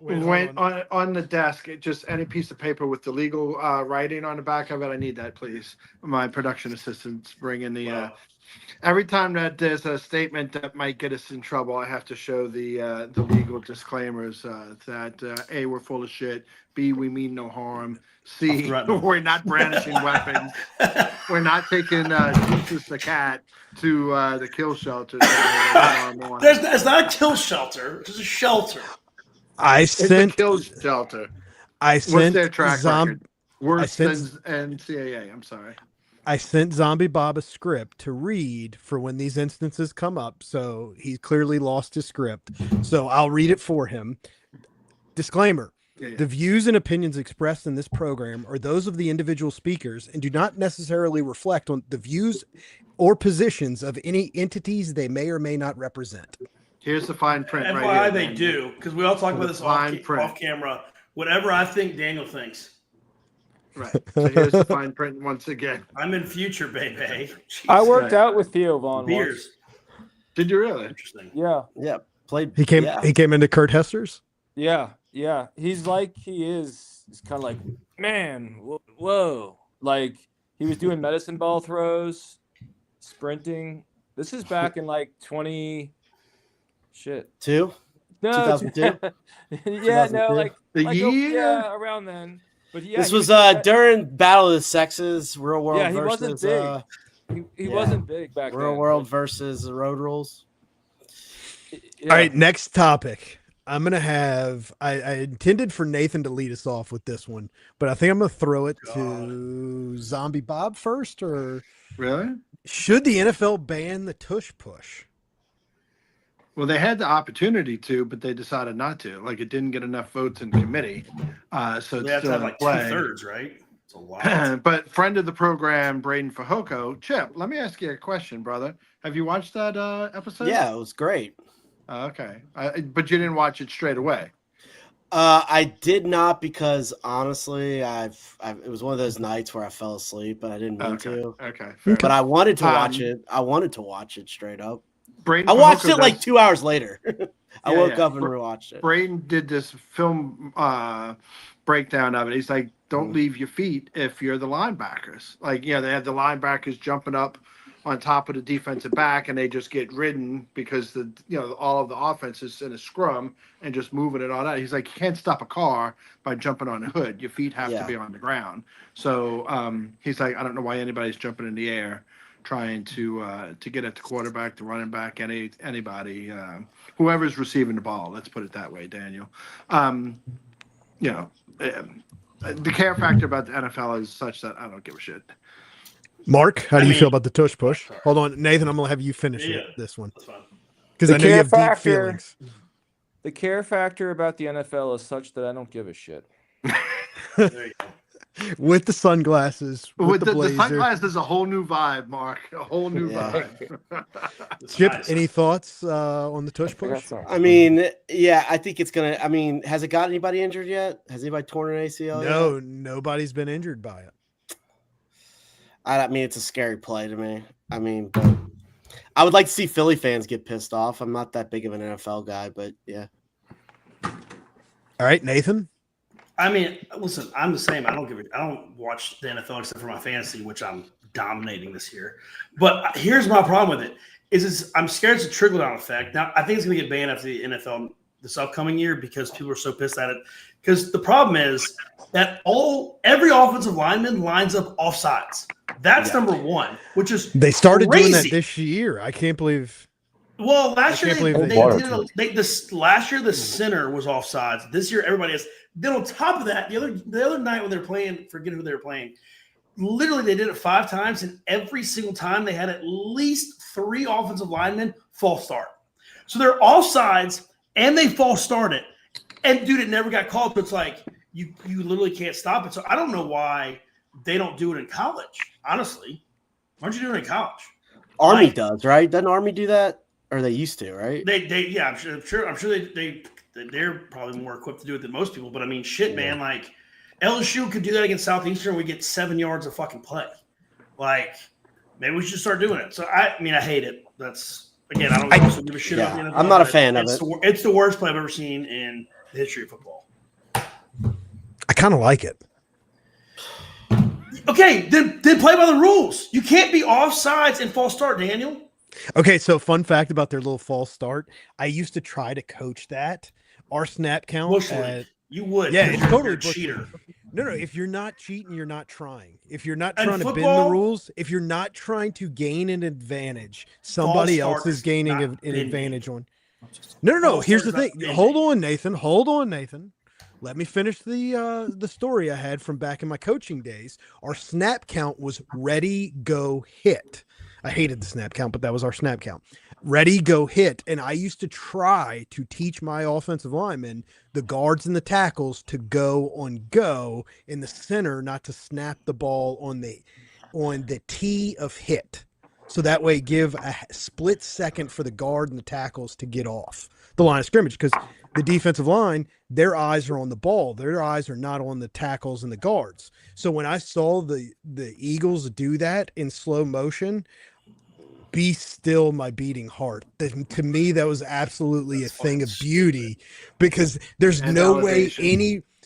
On the desk, just any piece of paper with the legal writing on the back of it. I need that, please. My production assistants bring in the. Every time that there's a statement that might get us in trouble, I have to show the legal disclaimers that A, we're full of shit. B, we mean no harm. C, we're not brandishing weapons. We're not taking Jesus the cat to the kill shelter. It's not a kill shelter. It's a shelter. It's a kill shelter. What's their track record? Worse than NCAA. I'm sorry. I sent Zombie Bob a script to read for when these instances come up. So he's clearly lost his script. So I'll read it for him. Disclaimer. The views and opinions expressed in this program are those of the individual speakers and do not necessarily reflect on the views or positions of any entities they may or may not represent. Here's the fine print right here. Why they do, because we all talk about this off camera. Whatever I think, Daniel thinks. Right. So here's the fine print once again. I'm in future, baby. I Jesus. worked out with Theo Vaughn once. Beers. Did you really? Interesting. Yeah, Yeah, played. He came Yeah. he came into Kurt Hester's. yeah. He's kind of like, man, whoa. Like, he was doing medicine ball throws, sprinting. This is back in like 20. Shit. Two. No, 2002? yeah, no, 2002? like The like year? yeah, around then. But yeah, This he was doing that- during Battle of the Sexes, Real World Yeah, he wasn't versus big. He yeah. wasn't big back Real then. World versus the Road Rules. Yeah. All right, next topic. I'm gonna have. I intended for Nathan to lead us off with this one, but I think I'm gonna throw it to Zombie Bob first. Or Really? should the NFL ban the tush push? Well, they had the opportunity to, but they decided not to. Like, it didn't get enough votes in committee. So it's They have to still have in like play. 2/3, right? It's a lot. But friend of the program, Braden Fajoko, Chip, let me ask you a question, brother. Have you watched that episode? Yeah, it was great. Okay. But you didn't watch it straight away. I did not because honestly, it was one of those nights where I fell asleep, but I didn't want to. Okay. Fair But I wanted to watch Um, it. I wanted to watch it straight up. Braden I watched Fajoko it like does- 2 hours later. I Yeah, woke yeah. up and rewatched it. Braden did this film breakdown of it. He's like, don't leave your feet if you're the linebackers. Like, they have the linebackers jumping up on top of the defensive back, and they just get ridden because all of the offense is in a scrum and just moving it on out. He's like, you can't stop a car by jumping on the hood. Your feet have to be on the ground. So he's like, I don't know why anybody's jumping in the air trying to get at the quarterback, the running back, anybody, whoever's receiving the ball. Let's put it that way, Daniel. The care factor about the NFL is such that I don't give a shit. Mark, how do I you mean- feel about the tush push? Hold on, Nathan. I'm gonna have you finish Yeah. this one That's fine. because The I know you care have deep factor- feelings. The care factor about the NFL is such that I don't give a shit. There you go. With the sunglasses, with the the blazer. sunglasses is a whole new vibe, Mark. A whole new Yeah. vibe. It's Chip, nice. any thoughts on the tush I got push? some. I mean, yeah, I think it's gonna. I mean, has it got anybody injured yet? Has anybody torn an ACL? No, yet? nobody's been injured by it. I mean, it's a scary play to me. I mean, but I would like to see Philly fans get pissed off. I'm not that big of an NFL guy, but yeah. All right, Nathan. I mean, listen, I'm the same. I don't watch the NFL except for my fantasy, which I'm dominating this year. But here's my problem with it: I'm scared it's a trickle down effect. Now, I think it's going to get banned after the NFL this upcoming year because people are so pissed at it. Because the problem is that every offensive lineman lines up offsides. That's number one, which is They started doing that crazy. this year. I can't believe. Well, last I year can't believe last year the center was offsides. This year everybody is. Then on top of that, the other night when they're playing, forget who they were playing. Literally, they did it 5 times, and every single time they had at least 3 offensive linemen false start. So they're offsides and they false start it. And dude, it never got called. So it's like you literally can't stop it. So I don't know why they don't do it in college. Honestly, why don't you do it in college? Army Like- does, right? Doesn't Army do that? Or they used to, right? Yeah, I'm sure they're probably more equipped to do it than most people. But I mean, shit, man, like LSU could do that against Southeastern. We get 7 yards of fucking play. Like maybe we should start doing it. So I hate it. That's again, I don't also give a shit about the NFL. I'm not a but fan of it's it. It's the worst play I've ever seen in the history of football. I kind of like it. Okay, then play by the rules. You can't be offsides and false start, Daniel. Okay, so fun fact about their little false start. I used to try to coach that. Our snap count. Bush league. You would. Yeah, because it's totally you're a bush cheater. league. No. If you're not cheating, you're not trying. If you're not And trying to bend the football- rules, if you're not trying to gain an advantage, somebody False else start is is gaining not an bending. advantage on. No. False Here's the start is thing. not Hold bending. on, Nathan. Let me finish the story I had from back in my coaching days. Our snap count was ready, go, hit. I hated the snap count, but that was our snap count. Ready, go, hit. And I used to try to teach my offensive linemen, the guards and the tackles, to go in the center, not to snap the ball on the tee of hit. So that way give a split second for the guard and the tackles to get off the line of scrimmage. Because the defensive line, their eyes are on the ball. Their eyes are not on the tackles and the guards. So when I saw the Eagles do that in slow motion, be still my beating heart. To me, that was absolutely a thing of beauty, because there's no way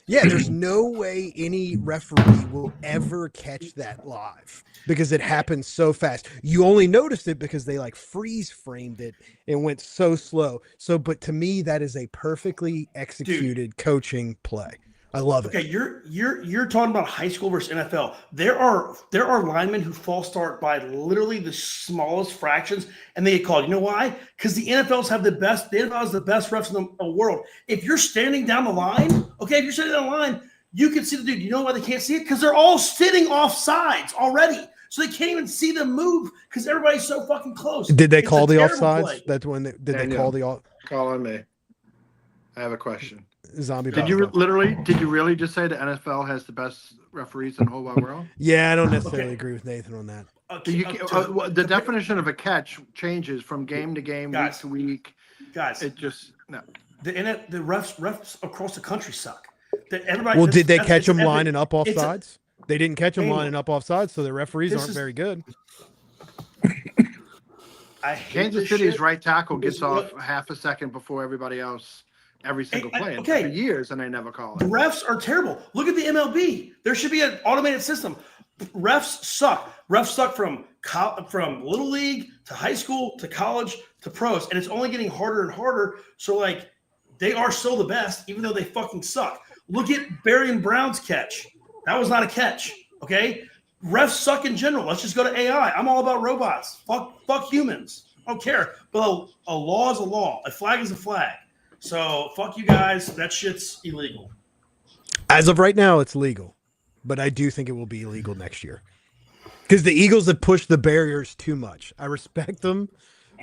there's no way any referee will ever catch that live, because it happens so fast. You only noticed it because they like freeze framed it and went so slow. So, but to me, that is a perfectly executed coaching play. I love it. Okay, you're talking about high school versus NFL. There are linemen who false start by literally the smallest fractions, and they get called. You know why? Because the NFL has the best refs in the world. If you're standing down the line, you can see the dude. You know why they can't see it? Because they're all sitting off sides already. So they can't even see them move because everybody's so fucking close. Did they call the offsides? That's when they call the off? Call on me. I have a question. Zombie. Did you really just say the NFL has the best referees in the whole wide world? Yeah, I don't necessarily agree with Nathan on that. The definition of a catch changes from game to game, week to week. Guys, it just no. The refs across the country suck. Did they catch them lining up off sides? They didn't catch them lining up off sides, so the referees aren't very good. Kansas City's right tackle gets off half a second before everybody else. Every single play for years, and they never call it. The refs are terrible. Look at the MLB. There should be an automated system. Refs suck. Refs suck from little league to high school to college to pros, and it's only getting harder and harder. So, like, they are still the best, even though they fucking suck. Look at Barry and Brown's catch. That was not a catch, okay? Refs suck in general. Let's just go to AI. I'm all about robots. Fuck humans. I don't care. But a law is a law. A flag is a flag. So, fuck you guys. That shit's illegal. As of right now, it's legal. But I do think it will be illegal next year. Because the Eagles have pushed the barriers too much. I respect them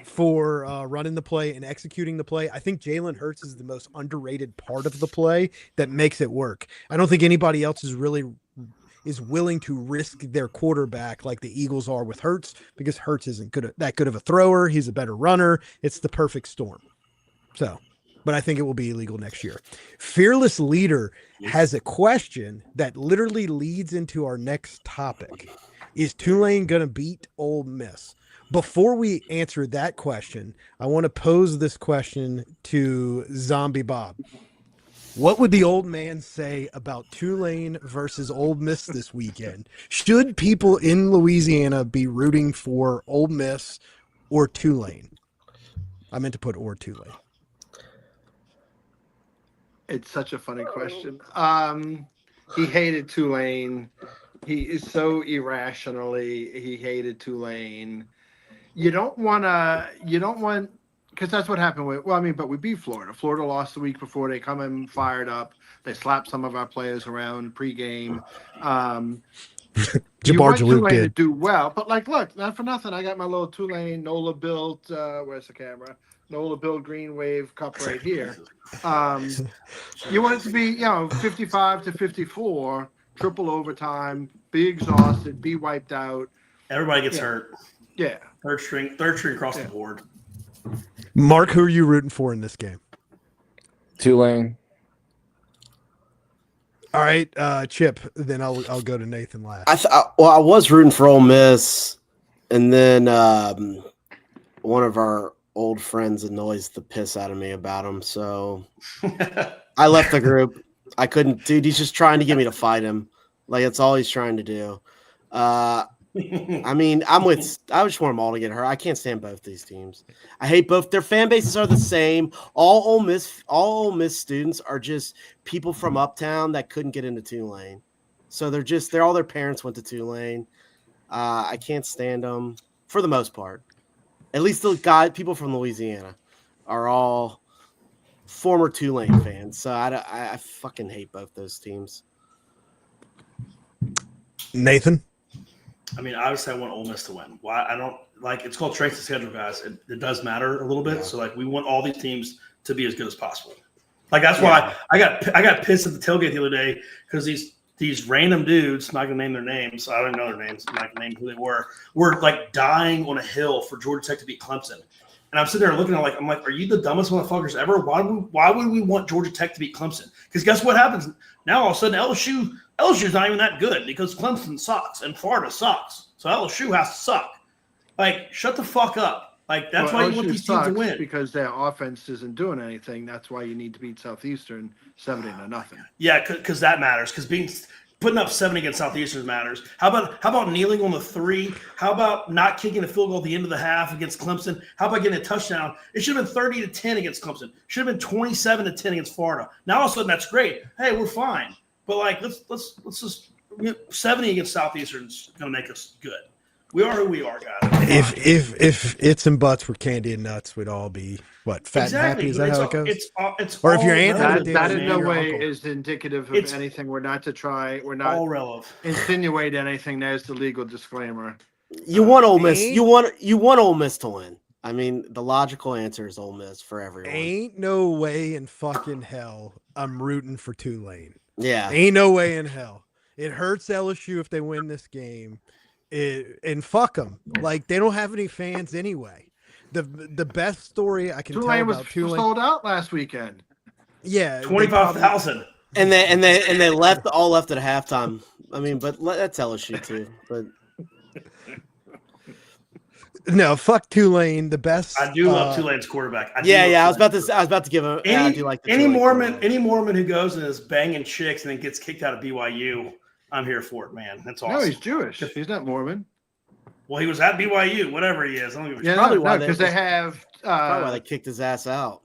for running the play and executing the play. I think Jalen Hurts is the most underrated part of the play that makes it work. I don't think anybody else is willing to risk their quarterback like the Eagles are with Hurts, because Hurts isn't that good of a thrower. He's a better runner. It's the perfect storm. So... but I think it will be illegal next year. Fearless Leader has a question that literally leads into our next topic. Is Tulane going to beat Ole Miss? Before we answer that question, I want to pose this question to Zombie Bob. What would the old man say about Tulane versus Ole Miss this weekend? Should people in Louisiana be rooting for Ole Miss or Tulane? I meant to put or Tulane. It's such a funny question. He hated Tulane. He is so irrationally. He hated Tulane. You don't want, because that's what happened with. But we beat Florida. Florida lost the week before. They come in fired up. They slapped some of our players around pregame. You want Tulane to do well, but look, not for nothing. I got my little Tulane NOLA built. Where's the camera? NOLA built Green Wave Cup right here. You want it to be, 55 to 54, triple overtime, be exhausted, be wiped out. Everybody gets hurt. Yeah. Third string across the board. Mark, who are you rooting for in this game? Tulane. All right, Chip. Then I'll go to Nathan last. I was rooting for Ole Miss, and then one of our old friends annoys the piss out of me about him, so I left the group. I couldn't, dude. He's just trying to get me to fight him. Like, that's all he's trying to do. I just want them all to get hurt. I can't stand both these teams. I hate both. Their fan bases are the same. All Ole Miss students are just people from uptown that couldn't get into Tulane. So they're all their parents went to Tulane. I can't stand them for the most part. At least people from Louisiana are all former Tulane fans. So I fucking hate both those teams. Nathan? Obviously I want Ole Miss to win. Why? I don't it's called strength of schedule, guys. It does matter a little bit. Yeah. So we want all these teams to be as good as possible. That's why I got pissed at the tailgate the other day because these random dudes, not gonna name their names, I don't know their names, I'm not gonna name who they were dying on a hill for Georgia Tech to beat Clemson. And I'm sitting there looking at I'm like, are you the dumbest motherfuckers ever? Why would we want Georgia Tech to beat Clemson? Because guess what happens? Now all of a sudden LSU's not even that good because Clemson sucks and Florida sucks. So LSU has to suck. Like, shut the fuck up. Like, that's why you want these teams to win. Because their offense isn't doing anything. That's why you need to beat Southeastern 70-0. Yeah, because that matters. Because putting up 7 against Southeastern matters. How about kneeling on the 3? How about not kicking a field goal at the end of the half against Clemson? How about getting a touchdown? It should have been 30-10 against Clemson. Should have been 27-10 against Florida. Now all of a sudden that's great. Hey, we're fine. But like, let's just 70 against Southeastern's gonna make us good. We are who we are, guys. If its and butts were candy and nuts, we'd all be fat and happy. Is that how it goes? It's or if your aunt that in no way is indicative of anything. We're not all relevant. Insinuate anything. There's the legal disclaimer. You want Ole Miss. You want Ole Miss to win. I mean, the logical answer is Ole Miss for everyone. Ain't no way in fucking hell I'm rooting for Tulane. Yeah. Ain't no way in hell. It hurts LSU if they win this game. And fuck them. Like, they don't have any fans anyway. The best story I can tell about Tulane was sold out last weekend. Yeah, 25,000. And they left at halftime. I mean, but that's LSU too. But no, fuck Tulane. The best. I do love Tulane's quarterback. I was about to give him. I do like any Mormon who goes and is banging chicks and then gets kicked out of BYU. I'm here for it, man. That's awesome. No, he's Jewish. He's not Mormon. Well, he was at BYU, whatever he is. I don't give a shit. Probably why because they have. Probably why they kicked his ass out.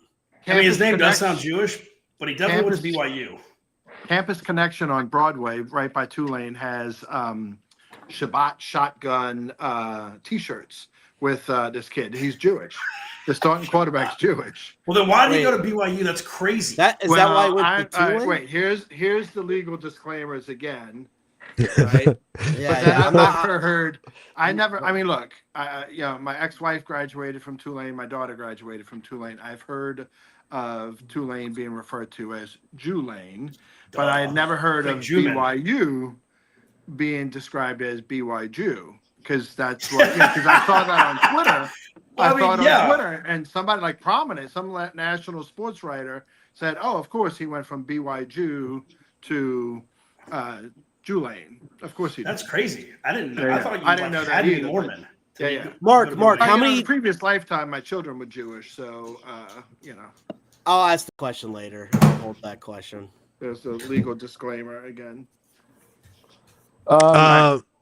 I mean, his name does sound Jewish, but he definitely went to BYU. Campus Connection on Broadway, right by Tulane, has Shabbat Shotgun T-shirts with this kid. He's Jewish. The starting quarterback's Jewish. Well, then why did he go to BYU? That's crazy. That why he went to Tulane? Wait, here's the legal disclaimers again. Right? Yeah. I've never heard. I mean, look. My ex-wife graduated from Tulane. My daughter graduated from Tulane. I've heard of Tulane being referred to as Jewlane, but I had never heard of BYU being described as BYU because that's what. Because I saw that on Twitter. On Twitter, and somebody like prominent, some national sports writer said, "Oh, of course he went from BYU to Jewlane. Of course he did." That's crazy. I didn't know. Yeah. I thought I didn't know that either. Mormon. Yeah. Mark, how many? In a previous lifetime, my children were Jewish, so I'll ask the question later. I'll hold that question. There's a legal disclaimer again.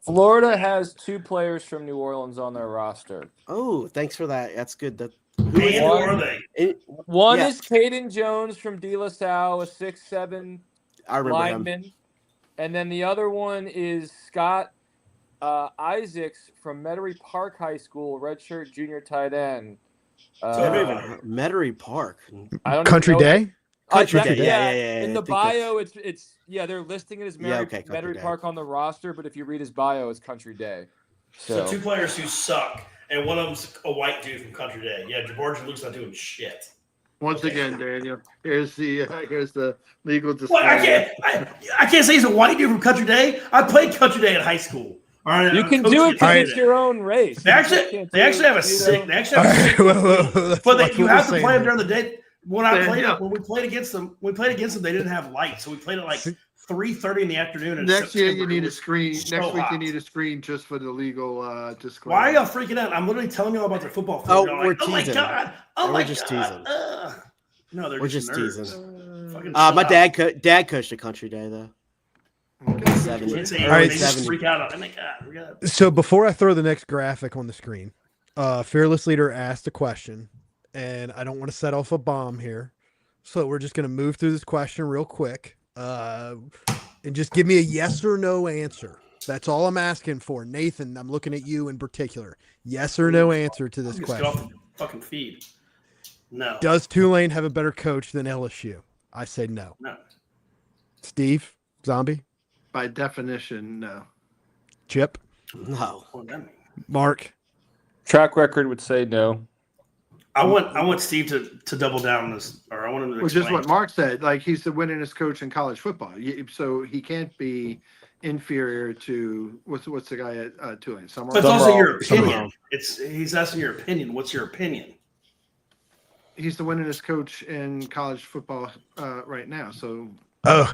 Florida has 2 players from New Orleans on their roster. Oh, thanks for that. That's good. Who are they? One is Caden Jones from De La Salle, a 6'7" lineman. Him. And then the other one is Scott Isaacs from Metairie Park High School, redshirt junior tight end. Metairie Park. I don't Country Day? Country Day. Yeah. In the bio, it's they're listing it as Metairie Park on the roster, but if you read his bio, it's Country Day. So 2 players who suck, and one of them's a white dude from Country Day. Yeah, Jabbar Luke's not doing shit. Once again, Daniel, here's the legal disclaimer. Well, I can't say he's a white dude from Country Day. I played Country Day in high school. All right, you can do it against your own race. They actually have a sick. They actually have a sick. But you have to play them during the day. When we played against them, they didn't have lights, so we played at like 3:30 in the afternoon. And next year you need a screen. Next week you need a screen just for the legal disclaimer. Why are y'all freaking out? I'm literally telling you all about the football. Oh, we're teasing. Oh my god! We're just teasing. No, they're just teasing. My dad coached at Country Day though. So before I throw the next graphic on the screen, Fearless Leader asked a question, and I don't want to set off a bomb here, so we're just going to move through this question real quick, and just give me a yes or no answer. That's all I'm asking for. Nathan, I'm looking at you in particular. Yes or no answer to this question. Get off the fucking feed. No. Does Tulane have a better coach than LSU? I say no. No. Steve, Zombie? By definition, no. Chip? No. Mark? Track record would say no. I want Steve to double down on this, or I want him to explain. Which is what Mark said. Like, he's the winningest coach in college football, so he can't be inferior to what's the guy at Tulane? But it's also your opinion. He's asking your opinion. What's your opinion? he's the winningest coach in college football right now. So Oh,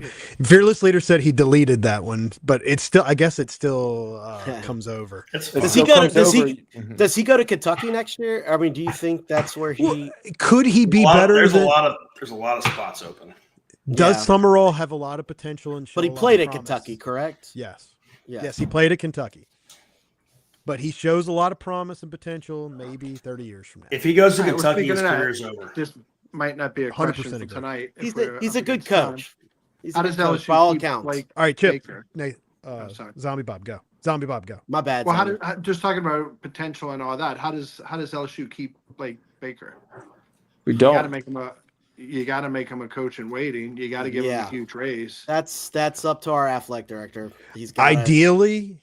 Fearless Leader said he deleted that one, but it's still. I guess it still comes over. It's It Does fine. he still go to- comes does he- over. Does he go to Kentucky next year? I mean, do you think that's where he Well, could he be better? There's than, a lot of spots open. Does Yeah. Summerall have a lot of potential and? But he show a lot played of at promise? Kentucky, correct? Yes. Yeah. Yes, he played at Kentucky. But he shows a lot of promise and potential. Maybe 30 years from now. If he goes to All right, well, Kentucky, speaking his of that, career's over. this might not be a 100% question for agree. tonight. if He's we're he's up a good against time. coach. He's How a does good coach LSU by all keep accounts. Blake All right, Chip. Baker? Nate, sorry. Zombie Bob, go. Zombie Bob, go. My bad. Well, Zombie. just talking about potential and all that. How does LSU keep Blake Baker? We You got to don't. make him a coach in waiting. You got to give him Yeah. a huge raise. That's up to our athletic director. He's got Ideally,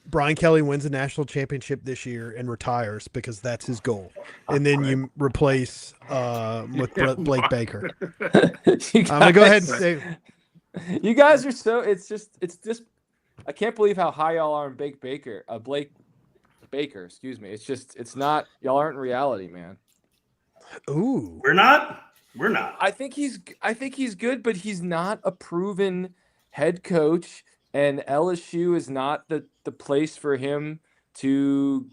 Brian Kelly wins a national championship this year and retires because that's his goal. And then you replace with Blake Baker. You I'm going to go ahead and guys- say You guys are so. It's just. I can't believe how high y'all are on Blake Baker. Excuse me. It's not. Y'all aren't in reality, man. ooh. We're not. I think he's good, but he's not a proven head coach, and LSU is not the place for him to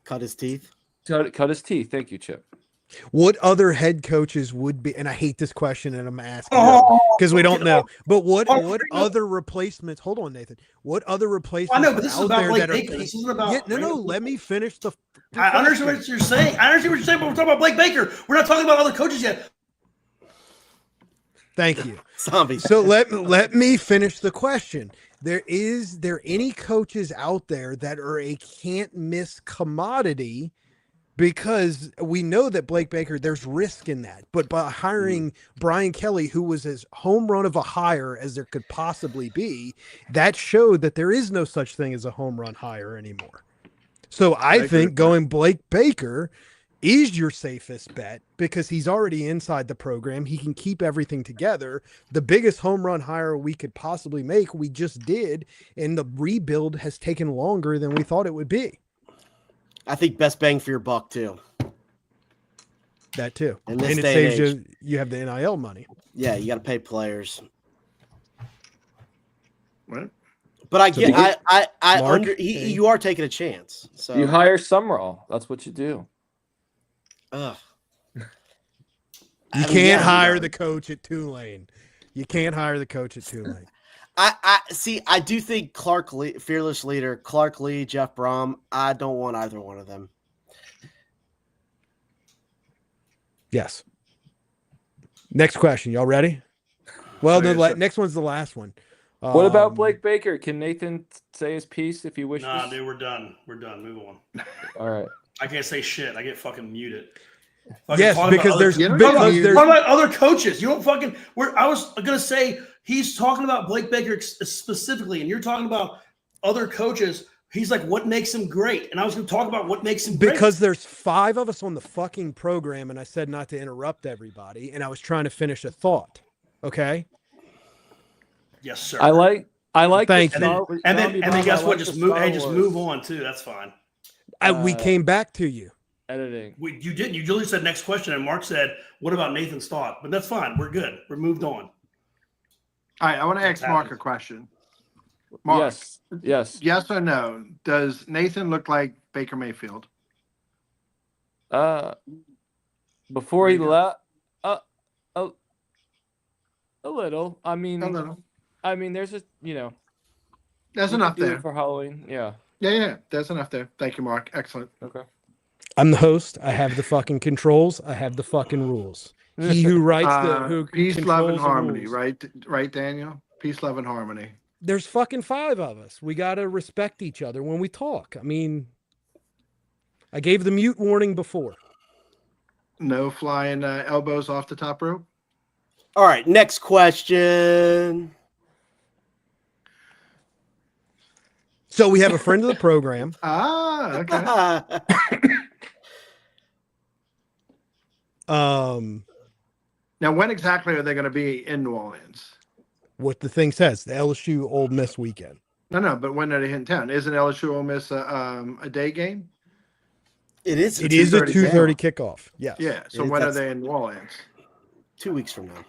cut his teeth. cut his teeth. Thank you, Chip. What other head coaches would be, and I hate this question and I'm asking Oh, because we don't know, but what Oh, other replacements? Hold on, Nathan. What other replacements I know, but this is are out about there Blake that Baker. are? This isn't about. Yeah, no, let me finish the. I understand what you're saying. But we're talking about Blake Baker. We're not talking about other coaches yet. Thank you. Zombies. So let me finish the question. There any coaches out there that are a can't miss commodity? Because we know that Blake Baker, there's risk in that. But by hiring Brian Kelly, who was as home run of a hire as there could possibly be, that showed that there is no such thing as a home run hire anymore. So I think going Blake Baker is your safest bet because he's already inside the program. He can keep everything together. The biggest home run hire we could possibly make, we just did. And the rebuild has taken longer than we thought it would be. I think best bang for your buck too. That too. In this And it day and saves age. you have the NIL money. Yeah, you got to pay players. What? But I So get, Mark- I Mark, under you are taking a chance. So You hire Summerall. That's what you do. ugh. You I mean, can't yeah, hire you the coach at Tulane. You can't hire the coach at Tulane. I see. I do think Clark Lee, fearless leader, Clark Lee, Jeff Brom. I don't want either one of them. Yes. Next question. Y'all ready? Well, the Okay, so- next one's the last one. What about Blake Baker? Can Nathan say his piece if he wishes? Nah, dude, we're done. We're done. Move on. All right. I can't say shit. I get fucking muted. Yes, talk about because other- there's You don't because need- there's Talk about other coaches. You don't fucking. I was gonna say he's talking about Blake Baker specifically, and you're talking about other coaches. He's like, what makes him great? And I was gonna talk about what makes him great. because there's 5 of us on the fucking program, and I said not to interrupt everybody, and I was trying to finish a thought. Okay. Yes, sir. I like. Thank and you. then, and then, and then guess what? Just move. Hey, just move on too. That's fine. We came back to you. Editing. You didn't. You literally said next question, and Mark said, "What about Nathan's thought?" But that's fine. We're good. We're moved on. All right, I want to ask Mark a question. Mark, Yes. Yes. yes or no? Does Nathan look like Baker Mayfield? Before he There you left, a little. I mean, A little. there's a There's we enough could do it there. for Halloween. Yeah. Yeah, there's enough there. Thank you, Mark. Excellent. Okay. I'm the host. I have the fucking controls. I have the fucking rules. He who writes who Peace, love, and controls the harmony, rules. right, Daniel? Peace, love, and harmony. There's fucking 5 of us. We got to respect each other when we talk. I mean, I gave the mute warning before. No flying elbows off the top rope. All right, next question. So we have a friend of the program. Ah, okay. Now, when exactly are they going to be in New Orleans? What the thing says, the LSU Ole Miss weekend. No, but when are they in town? Isn't LSU Ole Miss a day game? It is. It is a 2:30 2:30 kickoff. Yes. Yeah. So It- when are that's- they in New Orleans? 2 weeks from now.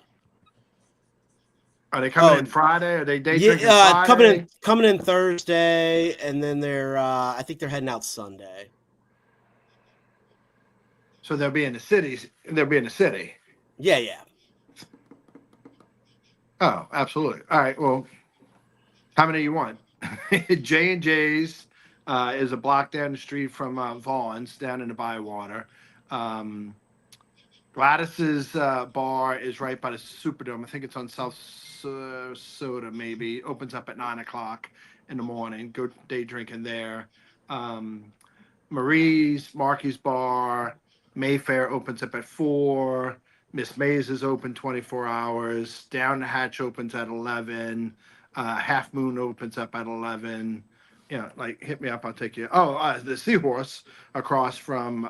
Are they coming Oh, in Friday? Are they day Yeah, drinking Friday? coming in Thursday, and then they're I think they're heading out Sunday. So they'll be in the cities. They'll be in the city. Yeah. Oh, absolutely. All right. Well, how many you want? J and J's is a block down the street from Vaughn's, down in the Bywater. Gladys's bar is right by the Superdome. I think it's on South Soda. Maybe opens up at 9:00 in the morning. Go day drinking there. Marky's bar, Mayfair opens up at 4. Miss Mays is open 24 hours. Down the Hatch opens at 11. Half Moon opens up at 11. Like hit me up, I'll take you. Oh, the Seahorse across from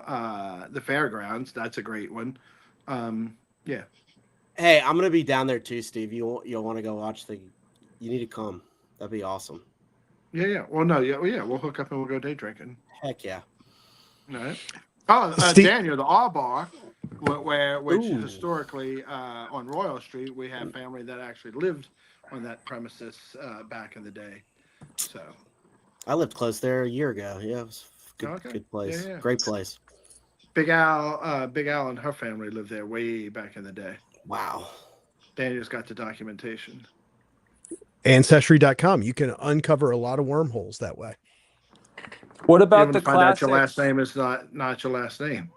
the fairgrounds. That's a great one. Yeah. Hey, I'm gonna be down there too, Steve. You'll want to go watch the. You need to come. That'd be awesome. Yeah. Well, no, yeah. We'll hook up and we'll go day drinking. Heck yeah. All right. Oh, Steve- Daniel, the R Bar, which Ooh. historically on Royal Street, we have family that actually lived on that premises back in the day. So, I lived close there a year ago. Yeah, it was good. Okay. Good place. Yeah. Great place. Big Al and her family lived there way back in the day. Wow. Daniel's got the documentation. Ancestry.com. You can uncover a lot of wormholes that way. What about Even the find out classics? your last name is not your last name.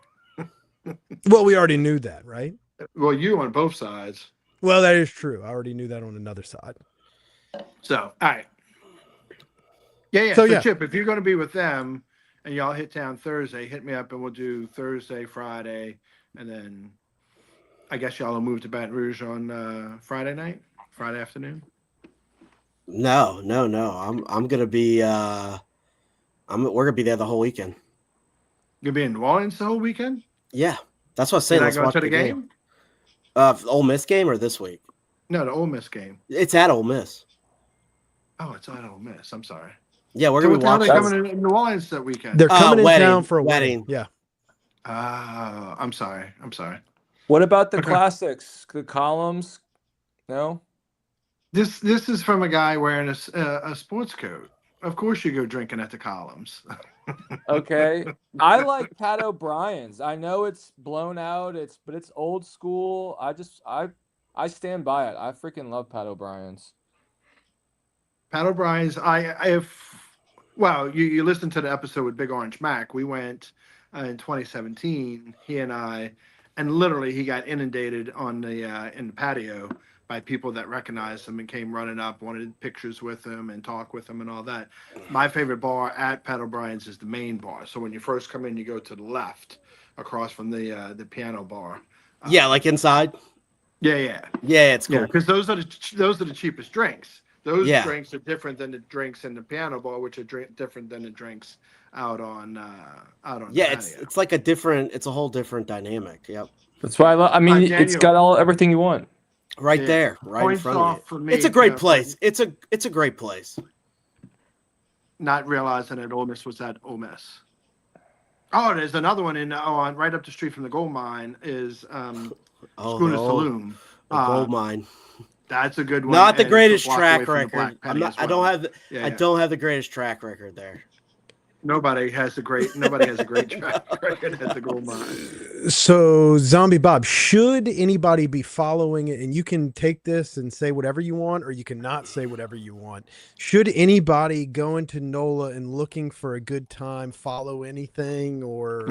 Well, we already knew that, right? Well, you on both sides. Well, that is true. I already knew that on another side. So, all right. Yeah. So, So, yeah. Chip, if you're going to be with them and y'all hit town Thursday, hit me up and we'll do Thursday, Friday, and then I guess y'all will move to Baton Rouge on Friday night, Friday afternoon. No. I'm gonna be. We're gonna be there the whole weekend. You'll be in New Orleans the whole weekend? Yeah, that's what I was saying. You're not Let's going watch to the game? Ole Miss game or this week? No, the Ole Miss game. It's at Ole Miss. Oh, it's not Ole Miss. I'm sorry. Yeah, we're So gonna what be time are they watching. coming in New Orleans that weekend? They're coming in wedding, town for a wedding. wedding. Yeah. I'm sorry. What about the Okay. classics? The columns? No. This is from a guy wearing a sports coat. Of course, you go drinking at the columns. Okay. I like Pat O'Brien's. I know it's blown out. But it's old school. I stand by it. I freaking love Pat O'Brien's. Pat O'Brien's. You listened to the episode with Big Orange Mac. We went in 2017. He and I, and literally he got inundated on the in the patio by people that recognized him and came running up, wanted pictures with him and talk with him and all that. My favorite bar at Pat O'Brien's is the main bar. So when you first come in, you go to the left, across from the piano bar. Yeah, like inside. Yeah. Yeah, it's cool. Yeah, because those are the cheapest drinks. Those Yeah. drinks are different than the drinks in the piano bar, which are different than the drinks out on Yeah, the patio. it's like it's a whole different dynamic. Yep. That's why I love. I mean, it's Daniel. got everything you want. Right Yeah. there, right in Points front of off you. for me, It's a great for place. It's a great place. not realizing that Ole Miss was at Ole Miss. Oh, there's another one on right up the street from the gold mine is Oh, Schooner the Saloon. gold mine. That's a good one. Not the and it's a greatest block track away from the Black record. Penny as I don't well. have. Yeah, I yeah. don't have the greatest track record there. Nobody has a great track record at the gold mine. So, Zombie Bob, should anybody be following it, and you can take this and say whatever you want, or you cannot say whatever you want. Should anybody going to NOLA and looking for a good time follow anything, or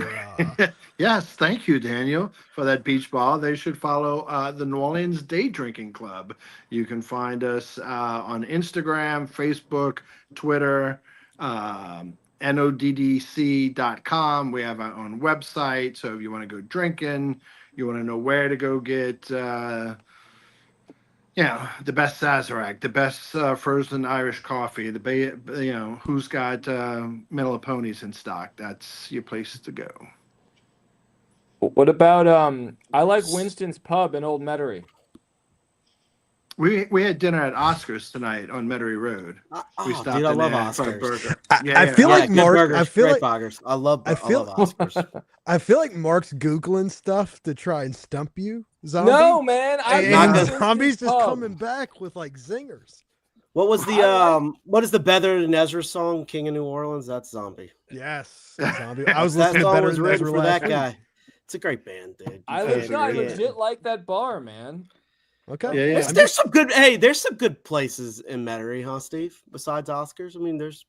Yes, thank you, Daniel, for that beach ball. They should follow the New Orleans Day Drinking Club. You can find us on Instagram, Facebook, Twitter, noddc.com. We have our own website. So if you want to go drinking, you want to know where to go get, the best Sazerac, the best frozen Irish coffee, who's got Middle of Ponies in stock. That's your place to go. What about I like Winston's Pub in Old Metairie. We had dinner at Oscars tonight on Metairie Road. We stopped dude, I in love there for a Oscars. burger. I feel like good Mark. burgers, I feel great like burgers. I love Oscars. I feel like Mark's googling stuff to try and stump you, zombie. No, man. Hey, I'm and not not zombie's just pub. coming back with like zingers. What was the I like- what is the Better Than Ezra song? King of New Orleans. That's Zombie. Yes, zombie. I was That listening to song Better was Than written Ezra for last that week. guy. It's a great band, dude. You I can't- legit like that bar, man. Okay. Yeah, yeah. There's some good. Hey, there's some good places in Metairie, huh, Steve? Besides Oscars, I mean, there's.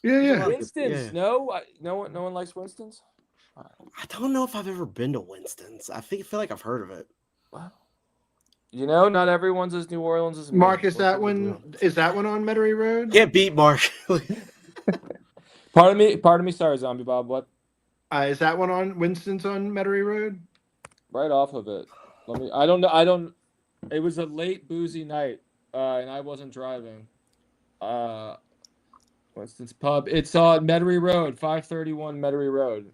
Yeah. Winston's. Yeah. No, no one likes Winston's. I don't know if I've ever been to Winston's. I feel like I've heard of it. Wow. You know, not everyone's as New Orleans as me. Mark, is What that can we one? do? Is that one on Metairie Road? Can't beat Mark. Pardon me. Sorry, Zombie Bob. What? Is that one on Winston's on Metairie Road? Right off of it. I don't know. It was a late boozy night, and I wasn't driving. Winston's Pub. It's on Metairie Road, 531 Metairie Road.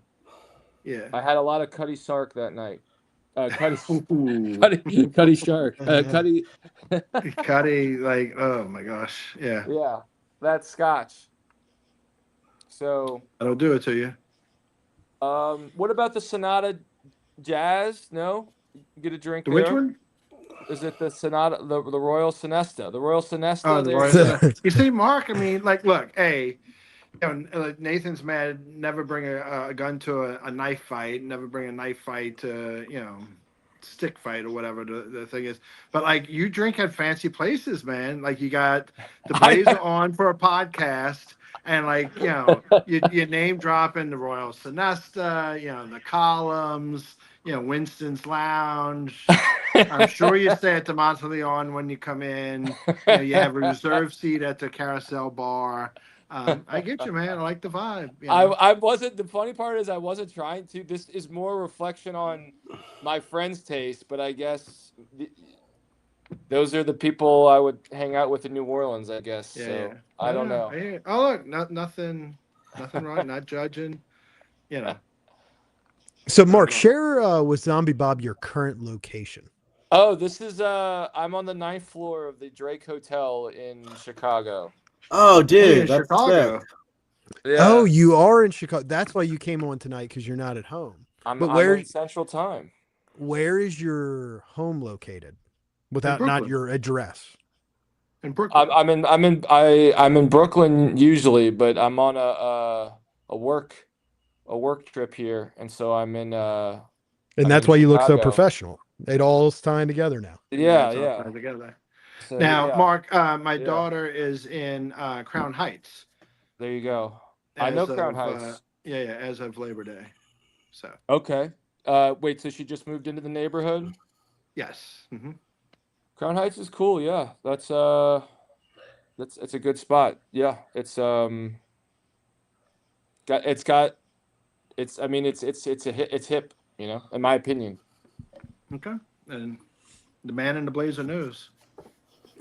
Yeah. I had a lot of Cuddy Sark that night. Cuddy Ooh. Cuddy Shark. Cuddy. Cuddy, like, oh my gosh. Yeah. Yeah, that's Scotch. So, That'll do it to you. what about the Sonata Jazz? No, you get a drink The there. which one? Is it the Sonata, the Royal Sonesta? The Royal Sonesta. Oh, the there's Royal You see, Mark, I mean, like, look, hey, Nathan's mad, never bring a gun to a knife fight, never bring a knife fight to, stick fight or whatever the thing is. But, like, you drink at fancy places, man. Like, you got the Blazer on for a podcast. And like, you name dropping the Royal Sonesta, the Columns, Winston's Lounge. I'm sure you stay at the Monteleone when you come in. You have a reserved seat at the Carousel Bar. I get you, man. I like the vibe. I wasn't. The funny part is I wasn't trying to. This is more a reflection on my friend's taste, but I guess those are the people I would hang out with in New Orleans. I guess. Yeah, so yeah. I don't know. Oh, look, nothing wrong. Not judging. So, Mark, share with Zombie Bob your current location. Oh, this is I'm on the 9th floor of the Drake Hotel in Chicago. Oh, dude, that's Chicago. sick. Yeah. Oh, you are in Chicago. That's why you came on tonight, because you're not at home. I'm where- in Central Time. Where is your home located? Without not Brooklyn. your address. In Brooklyn. I'm in Brooklyn usually, but I'm on a work trip here, and so I'm in. And I'm that's in why you look so Chicago. professional. It all's tying together now. Yeah, It's all yeah. tied together. So, Now, yeah, Mark, my Yeah. daughter is in Crown Heights. there you go. I know as Crown of, Heights. yeah, as of Labor Day. So, Okay. Wait, so she just moved into the neighborhood? yes. Hmm. Crown Heights is cool. Yeah, it's a good spot. Yeah, it's hip. In my opinion. Okay. And the man in the blazer knows.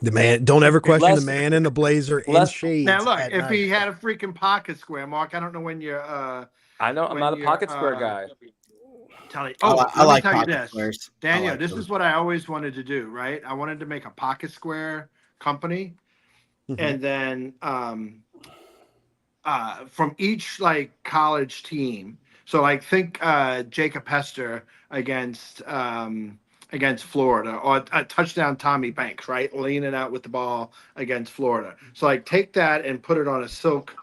The man, don't ever question Less- the man in the blazer in less- shades. Now, look, at if night. he had a freaking pocket square, Mark, I don't know when you're I know I'm when not a you're, pocket square guy. telling. I Oh, li- let I me like tell you pocket this, squares. I Daniel. like This them. is what I always wanted to do, right? I wanted to make a pocket square company, Mhm. and then from each like college team. So like think Jacob Hester against Florida, or a touchdown Tommy Banks, right? Leaning out with the ball against Florida. So like take that and put it on a silk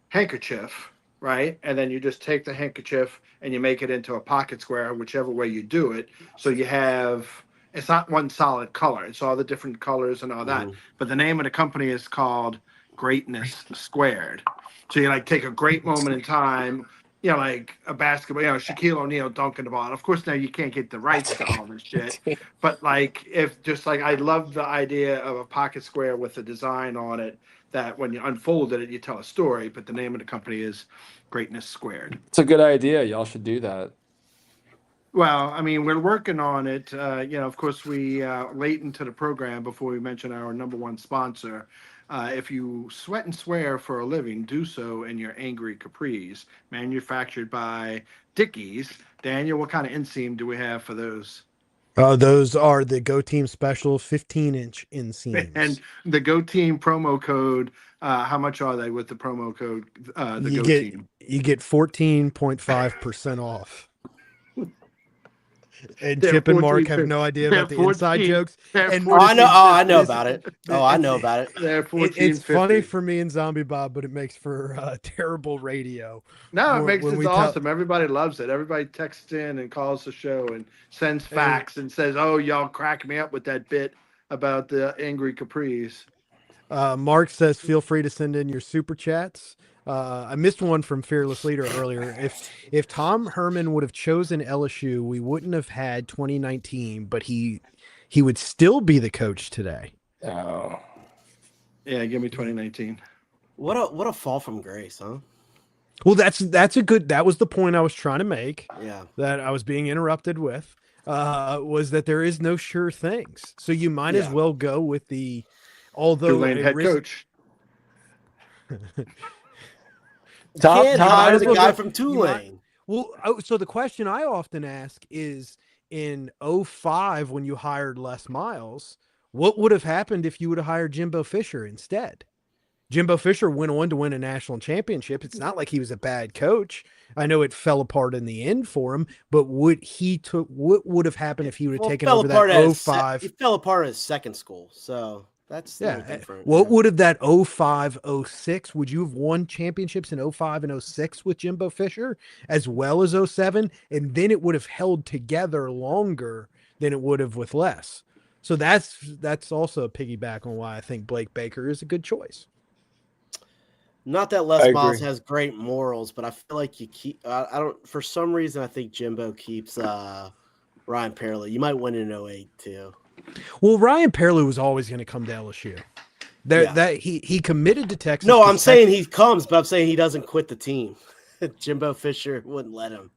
handkerchief, right? And then you just take the handkerchief and you make it into a pocket square, whichever way you do it. So you have, it's not one solid color. It's all the different colors and all that. Mhm. But the name of the company is called Greatness Squared. So you like take a great moment in time, like a basketball, Shaquille O'Neal dunking the ball. And of course, now you can't get the rights to all this shit. But like, if just like, I love the idea of a pocket square with a design on it that when you unfolded it, you tell a story. But the name of the company is Greatness Squared. It's a good idea. Y'all should do that. Well, I mean, we're working on it. Of course, we late into the program before we mention our number one sponsor. If you sweat and swear for a living, do so in your angry capris, manufactured by Dickies. Daniel, what kind of inseam do we have for those? Those are the Geaux Team special 15-inch inseams. And the Go Team promo code, how much are they with the promo code, the Go Team? You get 14.5% off. And They're Chip and Mark 14 have no idea they're about the inside 14 jokes. they're And 14 I know It's- about it. Oh, I know about it. They're it's funny 14.50. for me and Zombie Bob, but it makes for terrible radio. No, it when- makes when it we tell- awesome. Everybody loves it. Everybody texts in and calls the show and sends facts and says, "Oh, y'all crack me up with that bit about the angry capris." Mark says, feel free to send in your super chats. I missed one from Fearless Leader earlier. If Tom Herman would have chosen LSU, we wouldn't have had 2019, but he would still be the coach today. Oh. Yeah, give me 2019. What a fall from grace, huh? Well, that was the point I was trying to make. Yeah. That I was being interrupted with, was that there is no sure things. So you might as Yeah. well go with although Tulane it head risk- coach. Top- Can't top- hire might the as well guy go- from you Tulane. Well, so the question I often ask is, in 05, when you hired Les Miles, what would have happened if you would have hired Jimbo Fisher instead? Jimbo Fisher went on to win a national championship. It's not like he was a bad coach. I know it fell apart in the end for him, but what would have happened if he would have taken over that 05? He fell apart at his second school, so that's a little Yeah. different. What yeah. would have that 05, 06? Would you have won championships in 05 and 06 with Jimbo Fisher as well as 07? And then it would have held together longer than it would have with Les. So that's also a piggyback on why I think Blake Baker is a good choice. Not that I Les agree. Miles has great morals, but I feel like you keep. I don't. For some reason, I think Jimbo keeps Ryan Perley. You might win in 08 too. Well, Ryan Perley was always going to come to LSU. Yeah. That he committed to Texas. No, to I'm saying he comes, but I'm saying he doesn't quit the team. Jimbo Fisher wouldn't let him.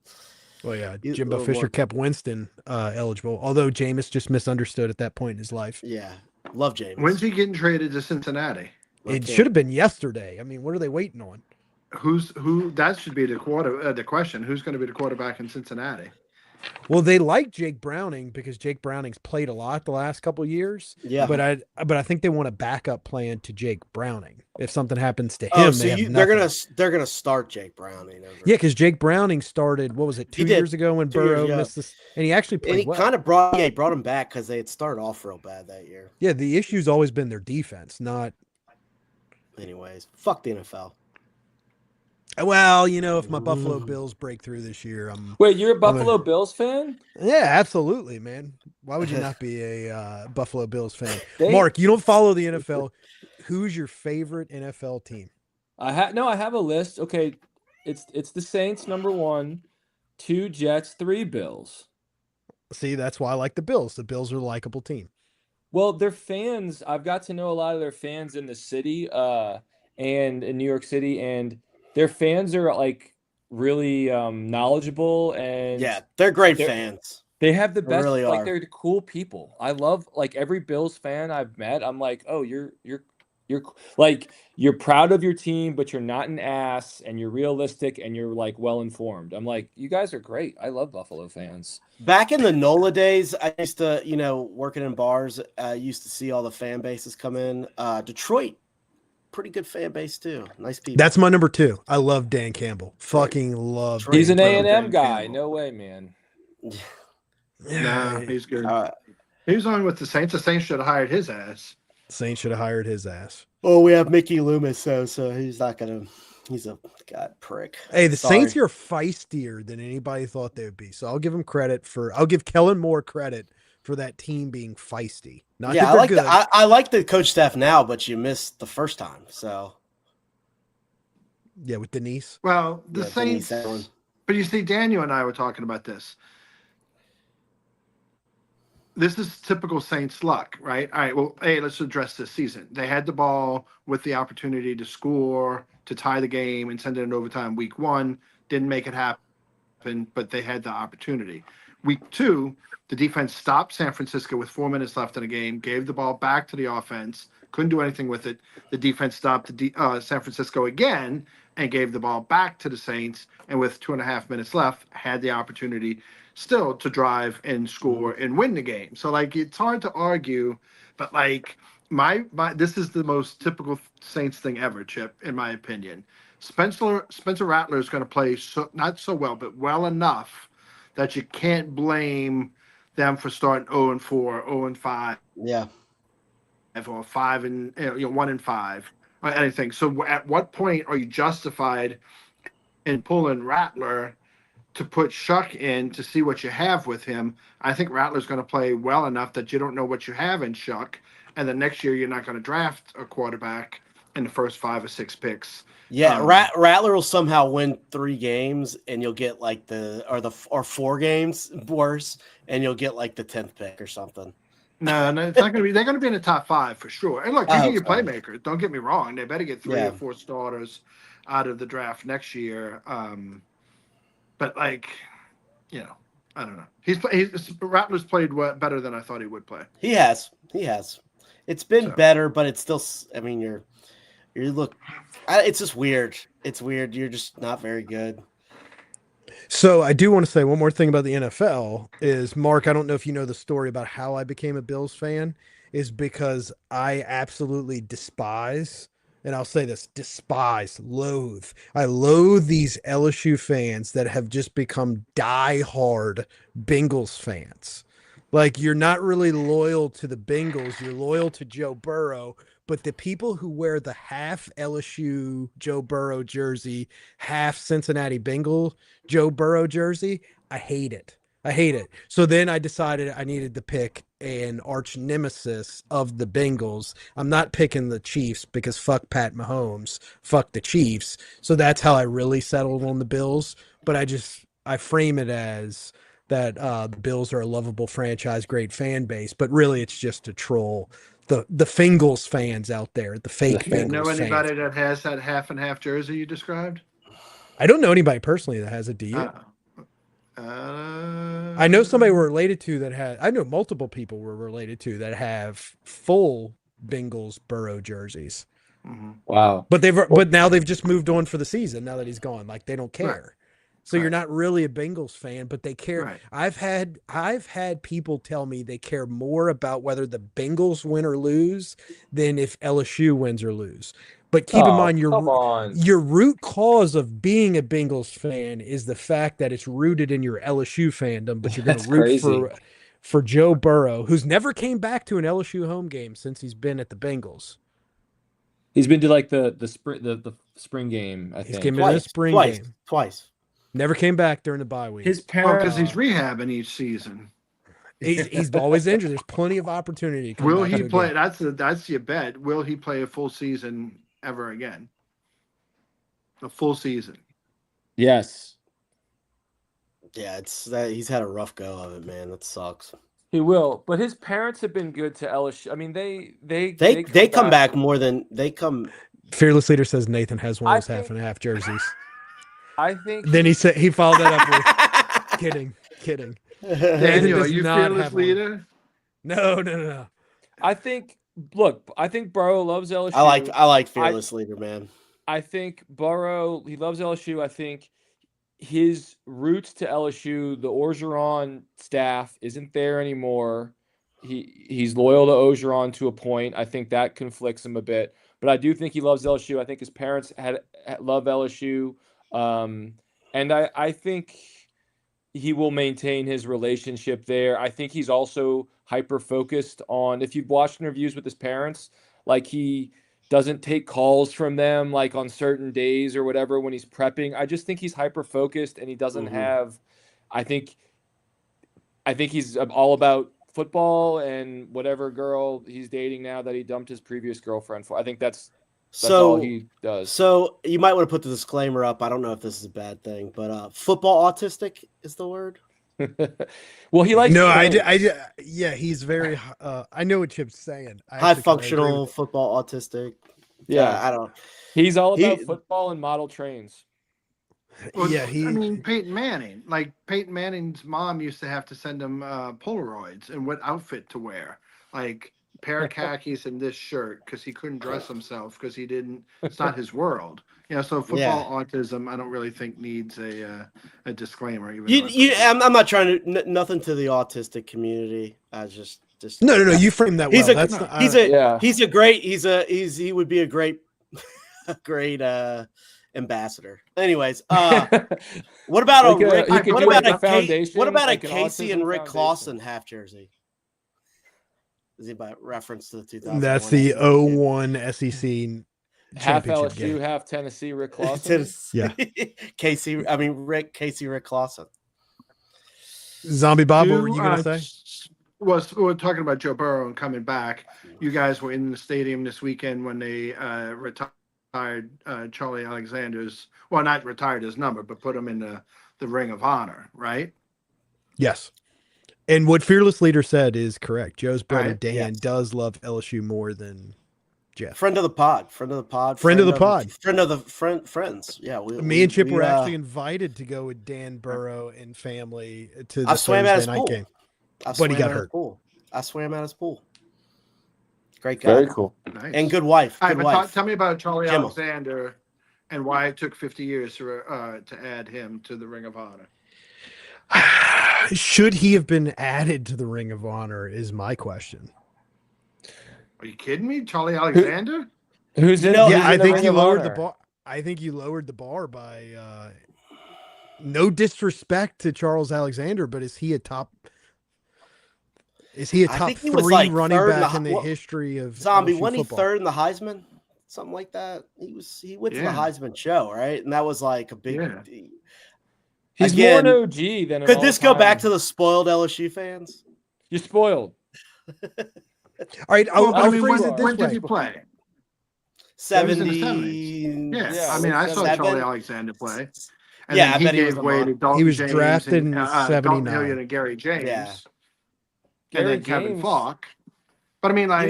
Well, yeah, He's a Jimbo little Fisher more- kept Winston eligible, although Jameis just misunderstood at that point in his life. Yeah, love James. When's he getting traded to Cincinnati? It should have been yesterday. I mean, what are they waiting on? Who? That should be the question. Who's going to be the quarterback in Cincinnati? Well, they like Jake Browning because Jake Browning's played a lot the last couple of years. Yeah, But I think they want a backup plan to Jake Browning. If something happens to him, oh, so they have they're nothing. gonna start Jake Browning. Over. Yeah, because Jake Browning started, what was it, He 2 did. years ago when 2 years, Burrow yeah. missed this, and he actually and played he well. kind of brought him back because they had started off real bad that year. Yeah, the issue's always been their defense, not. Anyways, fuck the NFL. Well, if my Buffalo Bills break through this year, I'm. Wait, you're a Buffalo Bills fan? Yeah, absolutely, man. Why would you not be a Buffalo Bills fan? They- Mark, you don't follow the NFL. Who's your favorite NFL team? I have a list. Okay, it's the Saints number 1, 2 Jets, 3 Bills. See, that's why I like the Bills. The Bills are a likable team. Well, their fans, I've got to know a lot of their fans in the city, and in New York City, and their fans are like really knowledgeable, and Yeah, they're great They're- fans. they have the They best, really like are. they're the cool people. I love like every Bills fan I've met. I'm like, oh, you're like you're proud of your team, but you're not an ass, and you're realistic, and you're like well informed. I'm like, you guys are great. I love Buffalo fans. Back in the NOLA days, I used to, working in bars, I used to see all the fan bases come in. Detroit, pretty good fan base too. Nice people. That's my number 2. I love Dan Campbell. Fucking love. Detroit. He's an Well, A&M Dan guy. Campbell. No way, man. Nah, he's good. Uh, He was on with the Saints. The Saints should have hired his ass. Saints should have hired his ass. oh, we have Mickey Loomis, so he's not gonna. He's a god prick. Hey, the Sorry. Saints are feistier than anybody thought they would be. So I'll give I'll give Kellen Moore credit for that team being feisty. Not Yeah, that I they're like good. I like the coach staff now, but you missed the first time. So Yeah, with Denise. Well, the yeah, Denise Saints. Allen. But you see, Daniel and I were talking about this. This is typical Saints luck, right? All right, well, hey, let's address this season. They had the ball with the opportunity to score, to tie the game, and send it in overtime week 1. Didn't make it happen, but they had the opportunity. Week 2, the defense stopped San Francisco with 4 minutes left in the game, gave the ball back to the offense, couldn't do anything with it. The defense stopped San Francisco again and gave the ball back to the Saints, and with 2.5 minutes left, had the opportunity still to drive and score and win the game. So like it's hard to argue, but like my this is the most typical Saints thing ever, Chip, in my opinion. Spencer Rattler is going to play not so well, but well enough that you can't blame them for starting 0-4, 0-5. Yeah. Or 1-5 or anything. So at what point are you justified in pulling Rattler to put Shuck in to see what you have with him? I think Rattler's going to play well enough that you don't know what you have in Shuck, and then next year you're not going to draft a quarterback in the first 5 or 6 picks. Yeah, Rattler will somehow win 3 games, and you'll get like or 4 games worse, and you'll get like the 10th pick or something. No, it's not going to be. They're going to be in the top 5 for sure. And look, you get your playmakers. Don't get me wrong. They better get 3 or 4 starters out of the draft next year. But like, I don't know. Rattler's played better than I thought he would play. He has. It's been better, but it's still. I mean, it's just weird. It's weird. You're just not very good. So I do want to say one more thing about the NFL is, Mark, I don't know if you know the story about how I became a Bills fan, is because I absolutely despise, and I'll say this, I loathe these LSU fans that have just become diehard Bengals fans. Like, you're not really loyal to the Bengals, you're loyal to Joe Burrow, but the people who wear the half LSU Joe Burrow jersey, half Cincinnati Bengal Joe Burrow jersey, I hate it. So then I decided I needed to pick an arch nemesis of the Bengals. I'm not picking the Chiefs because fuck Pat Mahomes, fuck the Chiefs. So that's how I really settled on the Bills. But I frame it as that the Bills are a lovable franchise, great fan base, but really it's just to troll the Fingles fans out there, the fake Bengals Know anybody fans. that has that half and half jersey you described? I don't know anybody personally that has it. Do you? I know somebody we're related to that had. I know multiple people we're related to that have full Bengals Burrow jerseys. Mm-hmm. Wow. But now they've just moved on for the season. Now that he's gone, like they don't care. Right. So you're not really a Bengals fan, but they care. Right. I've had people tell me they care more about whether the Bengals win or lose than if LSU wins or lose. But keep in mind, your root cause of being a Bengals fan is the fact that it's rooted in your LSU fandom, but you're going to root for Joe Burrow, who's never came back to an LSU home game since he's been at the Bengals. He's been to like the spring game, I think. He's been to the spring game. Twice. Never came back during the bye week. His parents, because he's rehabbing each season. He's always injured. There's plenty of opportunity. Will he play? That's your bet. Will he play a full season ever again? A full season. Yes. Yeah, it's that he's had a rough go of it, man. That sucks. He will, but his parents have been good to LSU. I mean, they come back more than they come. Fearless Leader says Nathan has one of those half and half jerseys. I think. Then he followed that up with kidding. Daniel, are you Fearless Leader? No. I think Burrow loves LSU. I like Fearless Leader, man. I think Burrow, he loves LSU. I think his roots to LSU, the Orgeron staff isn't there anymore. He's loyal to Orgeron to a point. I think that conflicts him a bit, but I do think he loves LSU. I think his parents love LSU. And I think he will maintain his relationship there. I think he's also hyper-focused on, if you've watched interviews with his parents, like he doesn't take calls from them like on certain days or whatever when he's prepping. I just think he's hyper-focused and he doesn't have, I think he's all about football and whatever girl he's dating now that he dumped his previous girlfriend for. I think that's all he does. So you might want to put the disclaimer up. I don't know if this is a bad thing, but football autistic is the word. Well, he likes. No, yeah, he's very. I know what Chip's saying. High functional football autistic. Yeah, I don't. He's all about football and model trains. Well, yeah, I mean Peyton Manning. Like Peyton Manning's mom used to have to send him Polaroids and what outfit to wear. Like pair of khakis and this shirt because he couldn't dress himself because he didn't. It's not his world. So football autism, I don't really think needs a disclaimer. Even I'm not trying to nothing to the autistic community. I just No. You framed that well. He would be a great ambassador. Anyways, what about a Casey and Rick Clausen half jersey? Is he by reference to the 2000? That's the 01 SEC half championship LSU, game. half Tennessee. Rick Clausen. Yeah, Rick Clausen. Zombie Bob, what were you gonna say? We're talking about Joe Burrow and coming back. You guys were in the stadium this weekend when they retired Charlie Alexander's. Well, not retired his number, but put him in the Ring of Honor, right? Yes. And what Fearless Leader said is correct. Joe's brother Dan yes. does love LSU more than Jeff. Friends. Yeah, me and Chip were actually invited to go with Dan Burrow and family to the Thursday night game. But he got hurt. I swam at his pool. Great guy. Very cool. Nice. And good wife. All right, tell me about Charlie Alexander and why it took 50 years to add him to the Ring of Honor. Should he have been added to the Ring of Honor is my question. Are you kidding me? Charlie Alexander? Who's in? I think you lowered the bar. I think you lowered the bar by no disrespect to Charles Alexander, but is he a top 3 running back in the history of Zombie? LSU When he football? third in the Heisman, something like that. He went to the Heisman show, right? And that was like a big. Yeah. He's more an OG than an could this go back all-time. to the spoiled LSU fans? You're spoiled. All right, I'll phrase it this when way. did he play? 70. Yeah, I mean, I saw Charlie Alexander play. And Yeah, then he I bet he gave was way to Dalton He was James drafted and, in Dalton 79. Hilliard and Gary James. Yeah. And Gary then Kevin James. Falk. But I mean, like,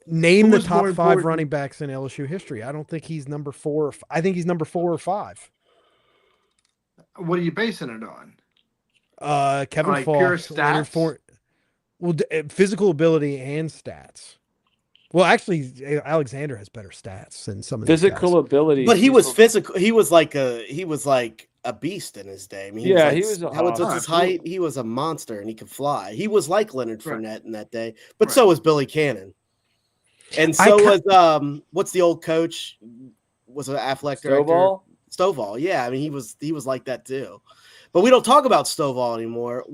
Name who the was top more 5 important? running backs in LSU history. I don't think he's number 4. I think he's number 4 or 5. what are you basing it on? Kevin Like Falk, pure Leonard stats? physical ability and stats. Well, actually, Alexander has better stats than some of these Physical guys. ability. But he was physical. He was like a beast in his day. I mean, Yeah, he he was a what's hawk. his height? He was a monster, and he could fly. He was like Leonard Right. Fournette in that day, but Right. so was Billy Cannon, and so was what's the old coach? Was an athletic director? Stovall. Yeah, I mean, he was like that too. But we don't talk about Stovall anymore.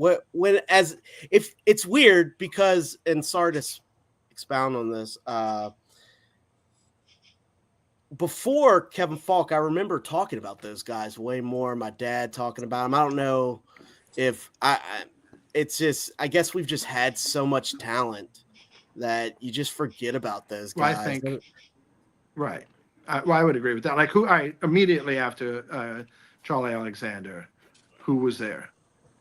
If it's weird because, and sorry to expound on this. Before Kevin Falk, I remember talking about those guys way more. My dad talking about them. I don't know if it's just, I guess we've just had so much talent that you just forget about those guys. Well, I think, right. I would agree with that. Like immediately after Charlie Alexander, who was there?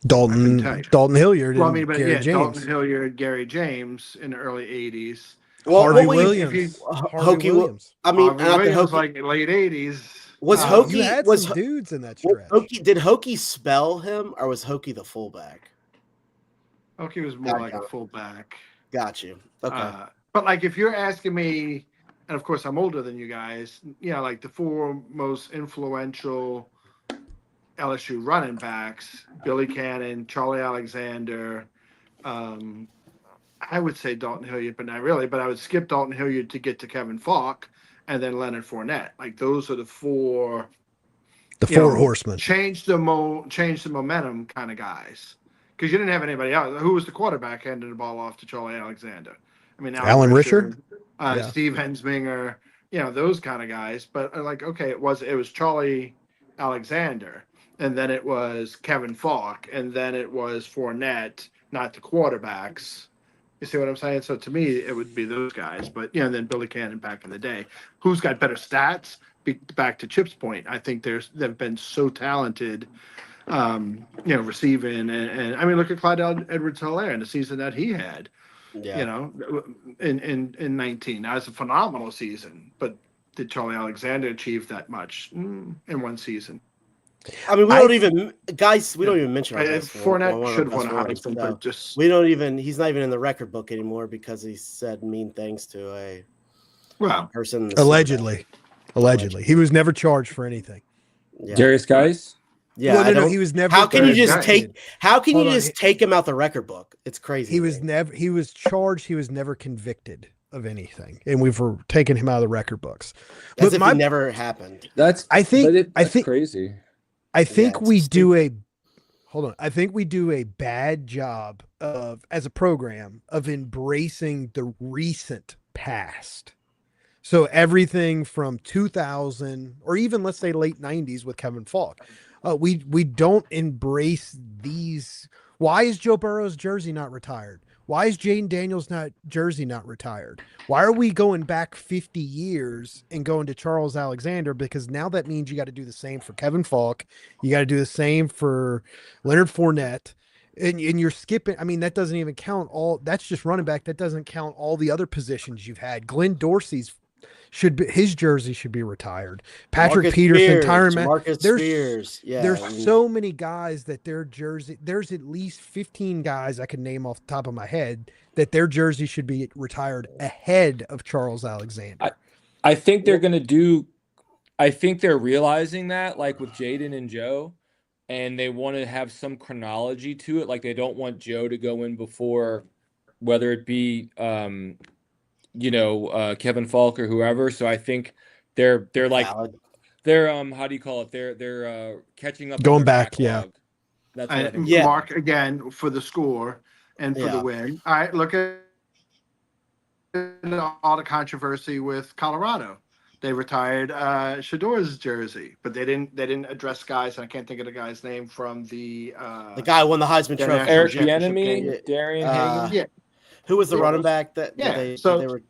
Dalton Hilliard. Well, I and mean, but Gary yeah, James. Dalton Hilliard, Gary James in the early 80s. Harvey Williams. Williams. I mean, Harvey Williams, like late 80s. Was You Hokie had some dudes in that stretch. Did Hokie spell him, or was Hokie the fullback? Hokie was more like a fullback. Got you. Okay. But like, if you're asking me, and of course I'm older than you guys, like the 4 most influential LSU running backs: Billy Cannon, Charlie Alexander. I would say Dalton Hilliard, but not really. But I would skip Dalton Hilliard to get to Kevin Falk, and then Leonard Fournette. Like those are the 4. The 4 horsemen. Change the momentum kind of guys. Because you didn't have anybody else. Who was the quarterback handing the ball off to Charlie Alexander? I mean, Alan Risher? Steve Hensminger, those kind of guys. But like, okay, it was Charlie Alexander, and then it was Kevin Falk, and then it was Fournette, not the quarterbacks. You see what I'm saying? So to me, it would be those guys. But and then Billy Cannon back in the day. Who's got better stats? Back to Chip's point, I think they've been so talented. Receiving and I mean, look at Clyde Edwards-Helaire in the season that he had. Yeah. In 19, that was a phenomenal season. But did Charlie Alexander achieve that much in one season? I mean, we I- don't even guys. We don't even mention our guys. Fournette should have won a Heisman, Heisman, but just we don't even. He's not even in the record book anymore because he said mean things to a well, person. In the Super Bowl. Allegedly, he was never charged for anything. Yeah. Darius Guys. Yeah, Well, I no, don't. he was never. How can you just convicted. take? How can Hold you on, just take him out the record book? It's crazy. He to was me. never. He was charged. He was never convicted of anything, and we've taken him out of the record books. As But if it never happened. That's I think. that's crazy. I think it's we do a. Hold on. I think we do a bad job of, as a program, of embracing the recent past. So everything from 2000 or even let's say late 90s with Kevin Falk, we don't embrace these. Why is Joe Burrow's jersey not retired? Why is Jaden Daniels' jersey not retired? Why are we going back 50 years and going to Charles Alexander? Because now that means you got to do the same for Kevin Falk. You got to do the same for Leonard Fournette. And you're skipping. I mean, that doesn't even count all. That's just running back. That doesn't count all the other positions you've had. Glenn Dorsey's his jersey should be retired. Patrick Marcus Peterson, Spears, Tyron Marcus Spears. Yeah, there's so many guys that their jersey. There's at least 15 guys I can name off the top of my head that their jersey should be retired ahead of Charles Alexander. I think they're going to do. I think they're realizing that, like with Jaden and Joe, and they want to have some chronology to it. Like they don't want Joe to go in before, whether it be Kevin Falk or whoever. So I think they're like they're how do you call it? They're catching up, going on their back. backlog. That's what I think. Yeah. Mark again for the score and for the win. All right, look at all the controversy with Colorado. They retired Shador's jersey, but they didn't address guys. And I can't think of the guy's name from the guy who won the Heisman Trophy. Eric championship Bieniemy, game. Darian Hagan. Yeah. Who was the Yeah. running back that Yeah, they so- were?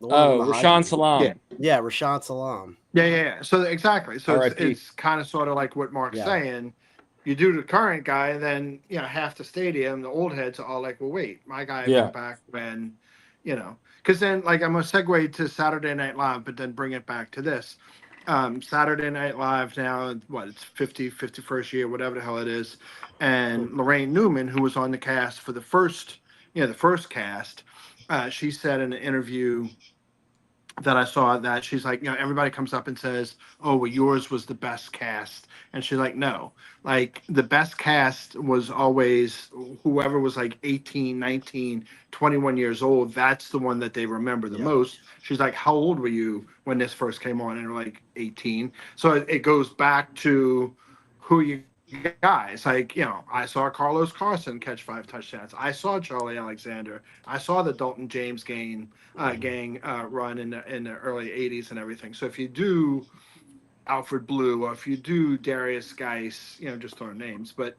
The one who won the Rashawn Heisman? Salam. Yeah. Yeah, Rashawn Salam. Yeah. So exactly. So R.I.P. it's kind of sort of like what Mark's Yeah. saying. You do the current guy, and then half the stadium, the old heads are all like, "Well, wait, my guy Yeah. went back when, because then like I'm gonna segue to Saturday Night Live, but then bring it back to this. Saturday Night Live now, it's 51st year, whatever the hell it is, and Lorraine Newman, who was on the cast for the first cast, she said in an interview that I saw that she's like, everybody comes up and says, "Oh, well, yours was the best cast," and she's like, "No, like the best cast was always whoever was like 18, 19, 21 years old. That's the one that they remember the most." She's like, "How old were you when this first came on?" And they're like 18. So it goes back to who you guys like. I saw Carlos Carson catch 5 touchdowns. I saw Charlie Alexander. I saw the Dalton James gang run in the early 80s and everything. So if you do Alfred Blue or if you do Darius Geis, just throwing names, but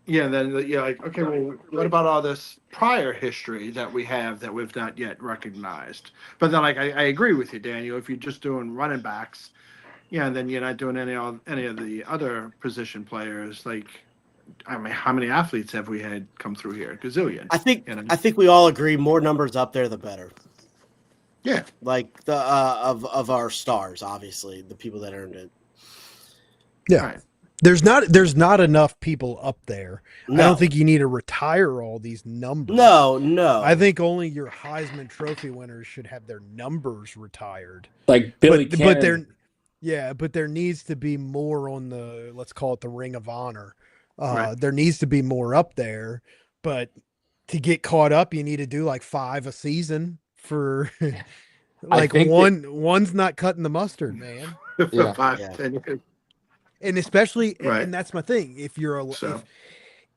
then you're like, okay, well, what about all this prior history that we have that we've not yet recognized? But then, like, I agree with you, Daniel. If you're just doing running backs, then you're not doing any of the other position players. Like, I mean, how many athletes have we had come through here? Gazillion. I think we all agree more numbers up there the better. Yeah. Like the of our stars, obviously, the people that earned it. Yeah. Right. There's not enough people up there. No. I don't think you need to retire all these numbers. No. I think only your Heisman Trophy winners should have their numbers retired. Like Billy but Cannon. there needs to be more on the, let's call it the Ring of Honor. Right. There needs to be more up there, but to get caught up, you need to do like 5 a season for like think one's not cutting the mustard, man. For Yeah. 5, 10 years. And especially, Right. and that's my thing. If you're So.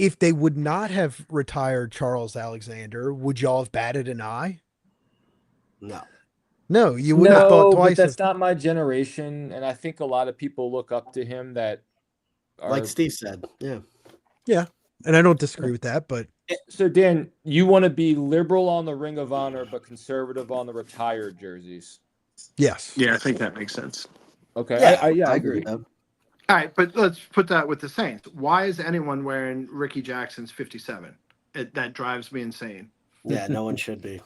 if they would not have retired Charles Alexander, would y'all have batted an eye? No. No, you wouldn't have thought But twice. that's not my generation, and I think a lot of people look up to him that are Like Steve said. Yeah. And I don't disagree with that, but So Dan, you want to be liberal on the Ring of Honor, but conservative on the retired jerseys. yes. Yeah, I think that makes sense. Okay, Yeah, I agree. with that. All right, but let's put that with the Saints. Why is anyone wearing Ricky Jackson's 57? That drives me insane. Yeah, no one should be.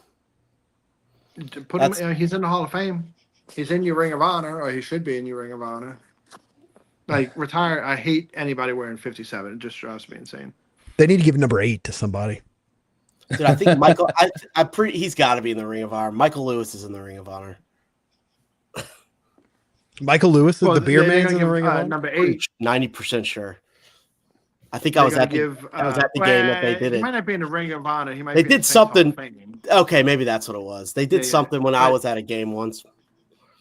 Put him. He's in the Hall of Fame. He's in your Ring of Honor, or he should be in your Ring of Honor. Like retire. I hate anybody wearing 57. It just drives me insane. They need to give number 8 to somebody. Dude, I think Michael. He's got to be in the Ring of Honor. Michael Lewis is in the Ring of Honor. Michael Lewis, the beer they're man's gonna in the give, Ring of Honor. number 8. 90% sure. I think I was at the game that they did He it. might not be in the Ring of Honor. He might. They be in did the Saints Hall of something. Fame. Okay, maybe that's what it was. They did something when I was at a game once.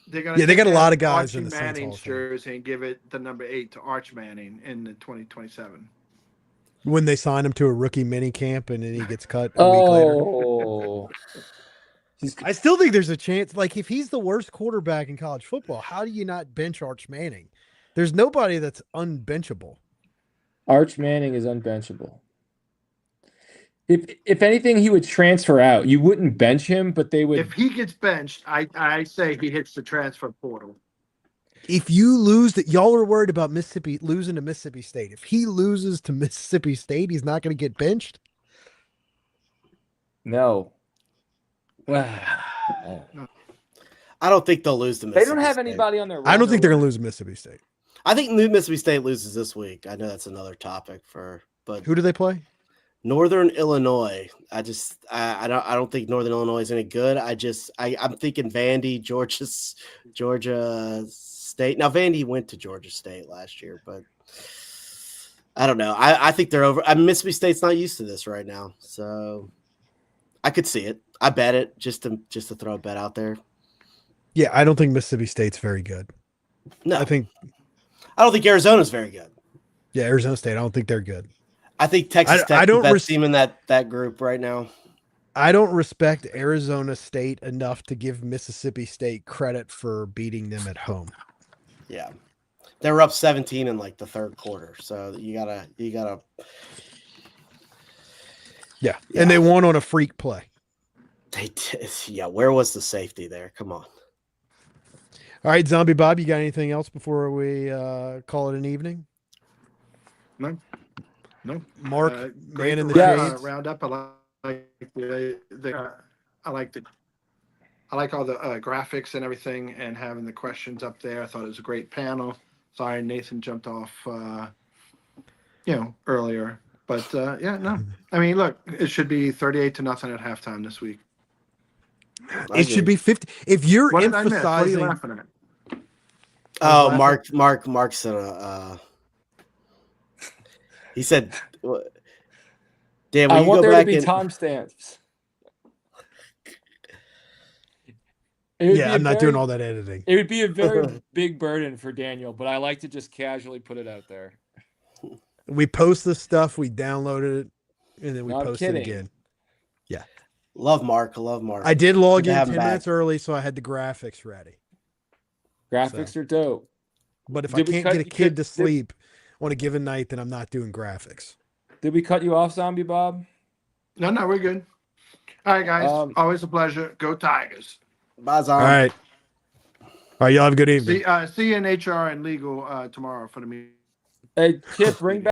They're gonna They got a take lot of guys Archie in the Saints Hall Manning's of Fame. jersey and give it the number 8 to Arch Manning in the 2027. When they sign him to a rookie mini camp and then he gets cut a week later. Oh, I still think there's a chance. Like, if he's the worst quarterback in college football, how do you not bench Arch Manning? There's nobody that's unbenchable. Arch Manning is unbenchable. If anything, he would transfer out. You wouldn't bench him, but they would. If he gets benched, I say he hits the transfer portal. If you lose, that y'all are worried about Mississippi losing to Mississippi State. If he loses to Mississippi State, he's not going to get benched. No. I don't think they'll lose to They Mississippi don't have State. anybody on their. I don't think they're going roster. to lose to Mississippi State. I think Mississippi State loses this week. I know that's another topic but Who do they play? Northern Illinois. I don't think Northern Illinois is any good. I'm thinking Vandy, Georgia State. Now Vandy went to Georgia State last year, but I don't know. I think they're over. Mississippi State's not used to this right now, so I could see it. I bet it just to throw a bet out there. Yeah, I don't think Mississippi State's very good. No, I don't think Arizona's very good. Yeah, Arizona State. I don't think they're good. I think Texas Tech is the best team in that group right now. I don't respect Arizona State enough to give Mississippi State credit for beating them at home. Yeah. They were up 17 in like the third quarter. So you gotta Yeah. And they won on a freak play. They did. Yeah, where was the safety there? Come on. All right, Zombie Bob, you got anything else before we call it an evening? No. Mark, Great man in the shades. roundup. I like all the graphics and everything, and having the questions up there. I thought it was a great panel. Sorry, Nathan jumped off, earlier. But no. I mean, look, it should be 38-0 at halftime this week. It should be 50. If you're What did I miss? What are you emphasizing, laughing at? Oh, Mark said he said, "Dan, I will you want go there to back be and timestamps. yeah, I'm not doing all that editing. It would be a very big burden for Daniel, but I like to just casually put it out there. We post this stuff, we downloaded it, and then we No, I'm post kidding. it again. Yeah. love Mark. I did log Good to in have 10 him back. minutes early, so I had the graphics ready. Graphics are dope. But if Did I we can't cut- get a did- kid to did- sleep on a given night, then I'm not doing graphics. Did we cut you off, Zombie Bob? No, we're good. All right, guys. Um, Always a pleasure. Go Tigers. Bye, Zom. All right. All right, y'all have a good evening. See you in HR and legal tomorrow for the meeting. Hey, Kip, bring back.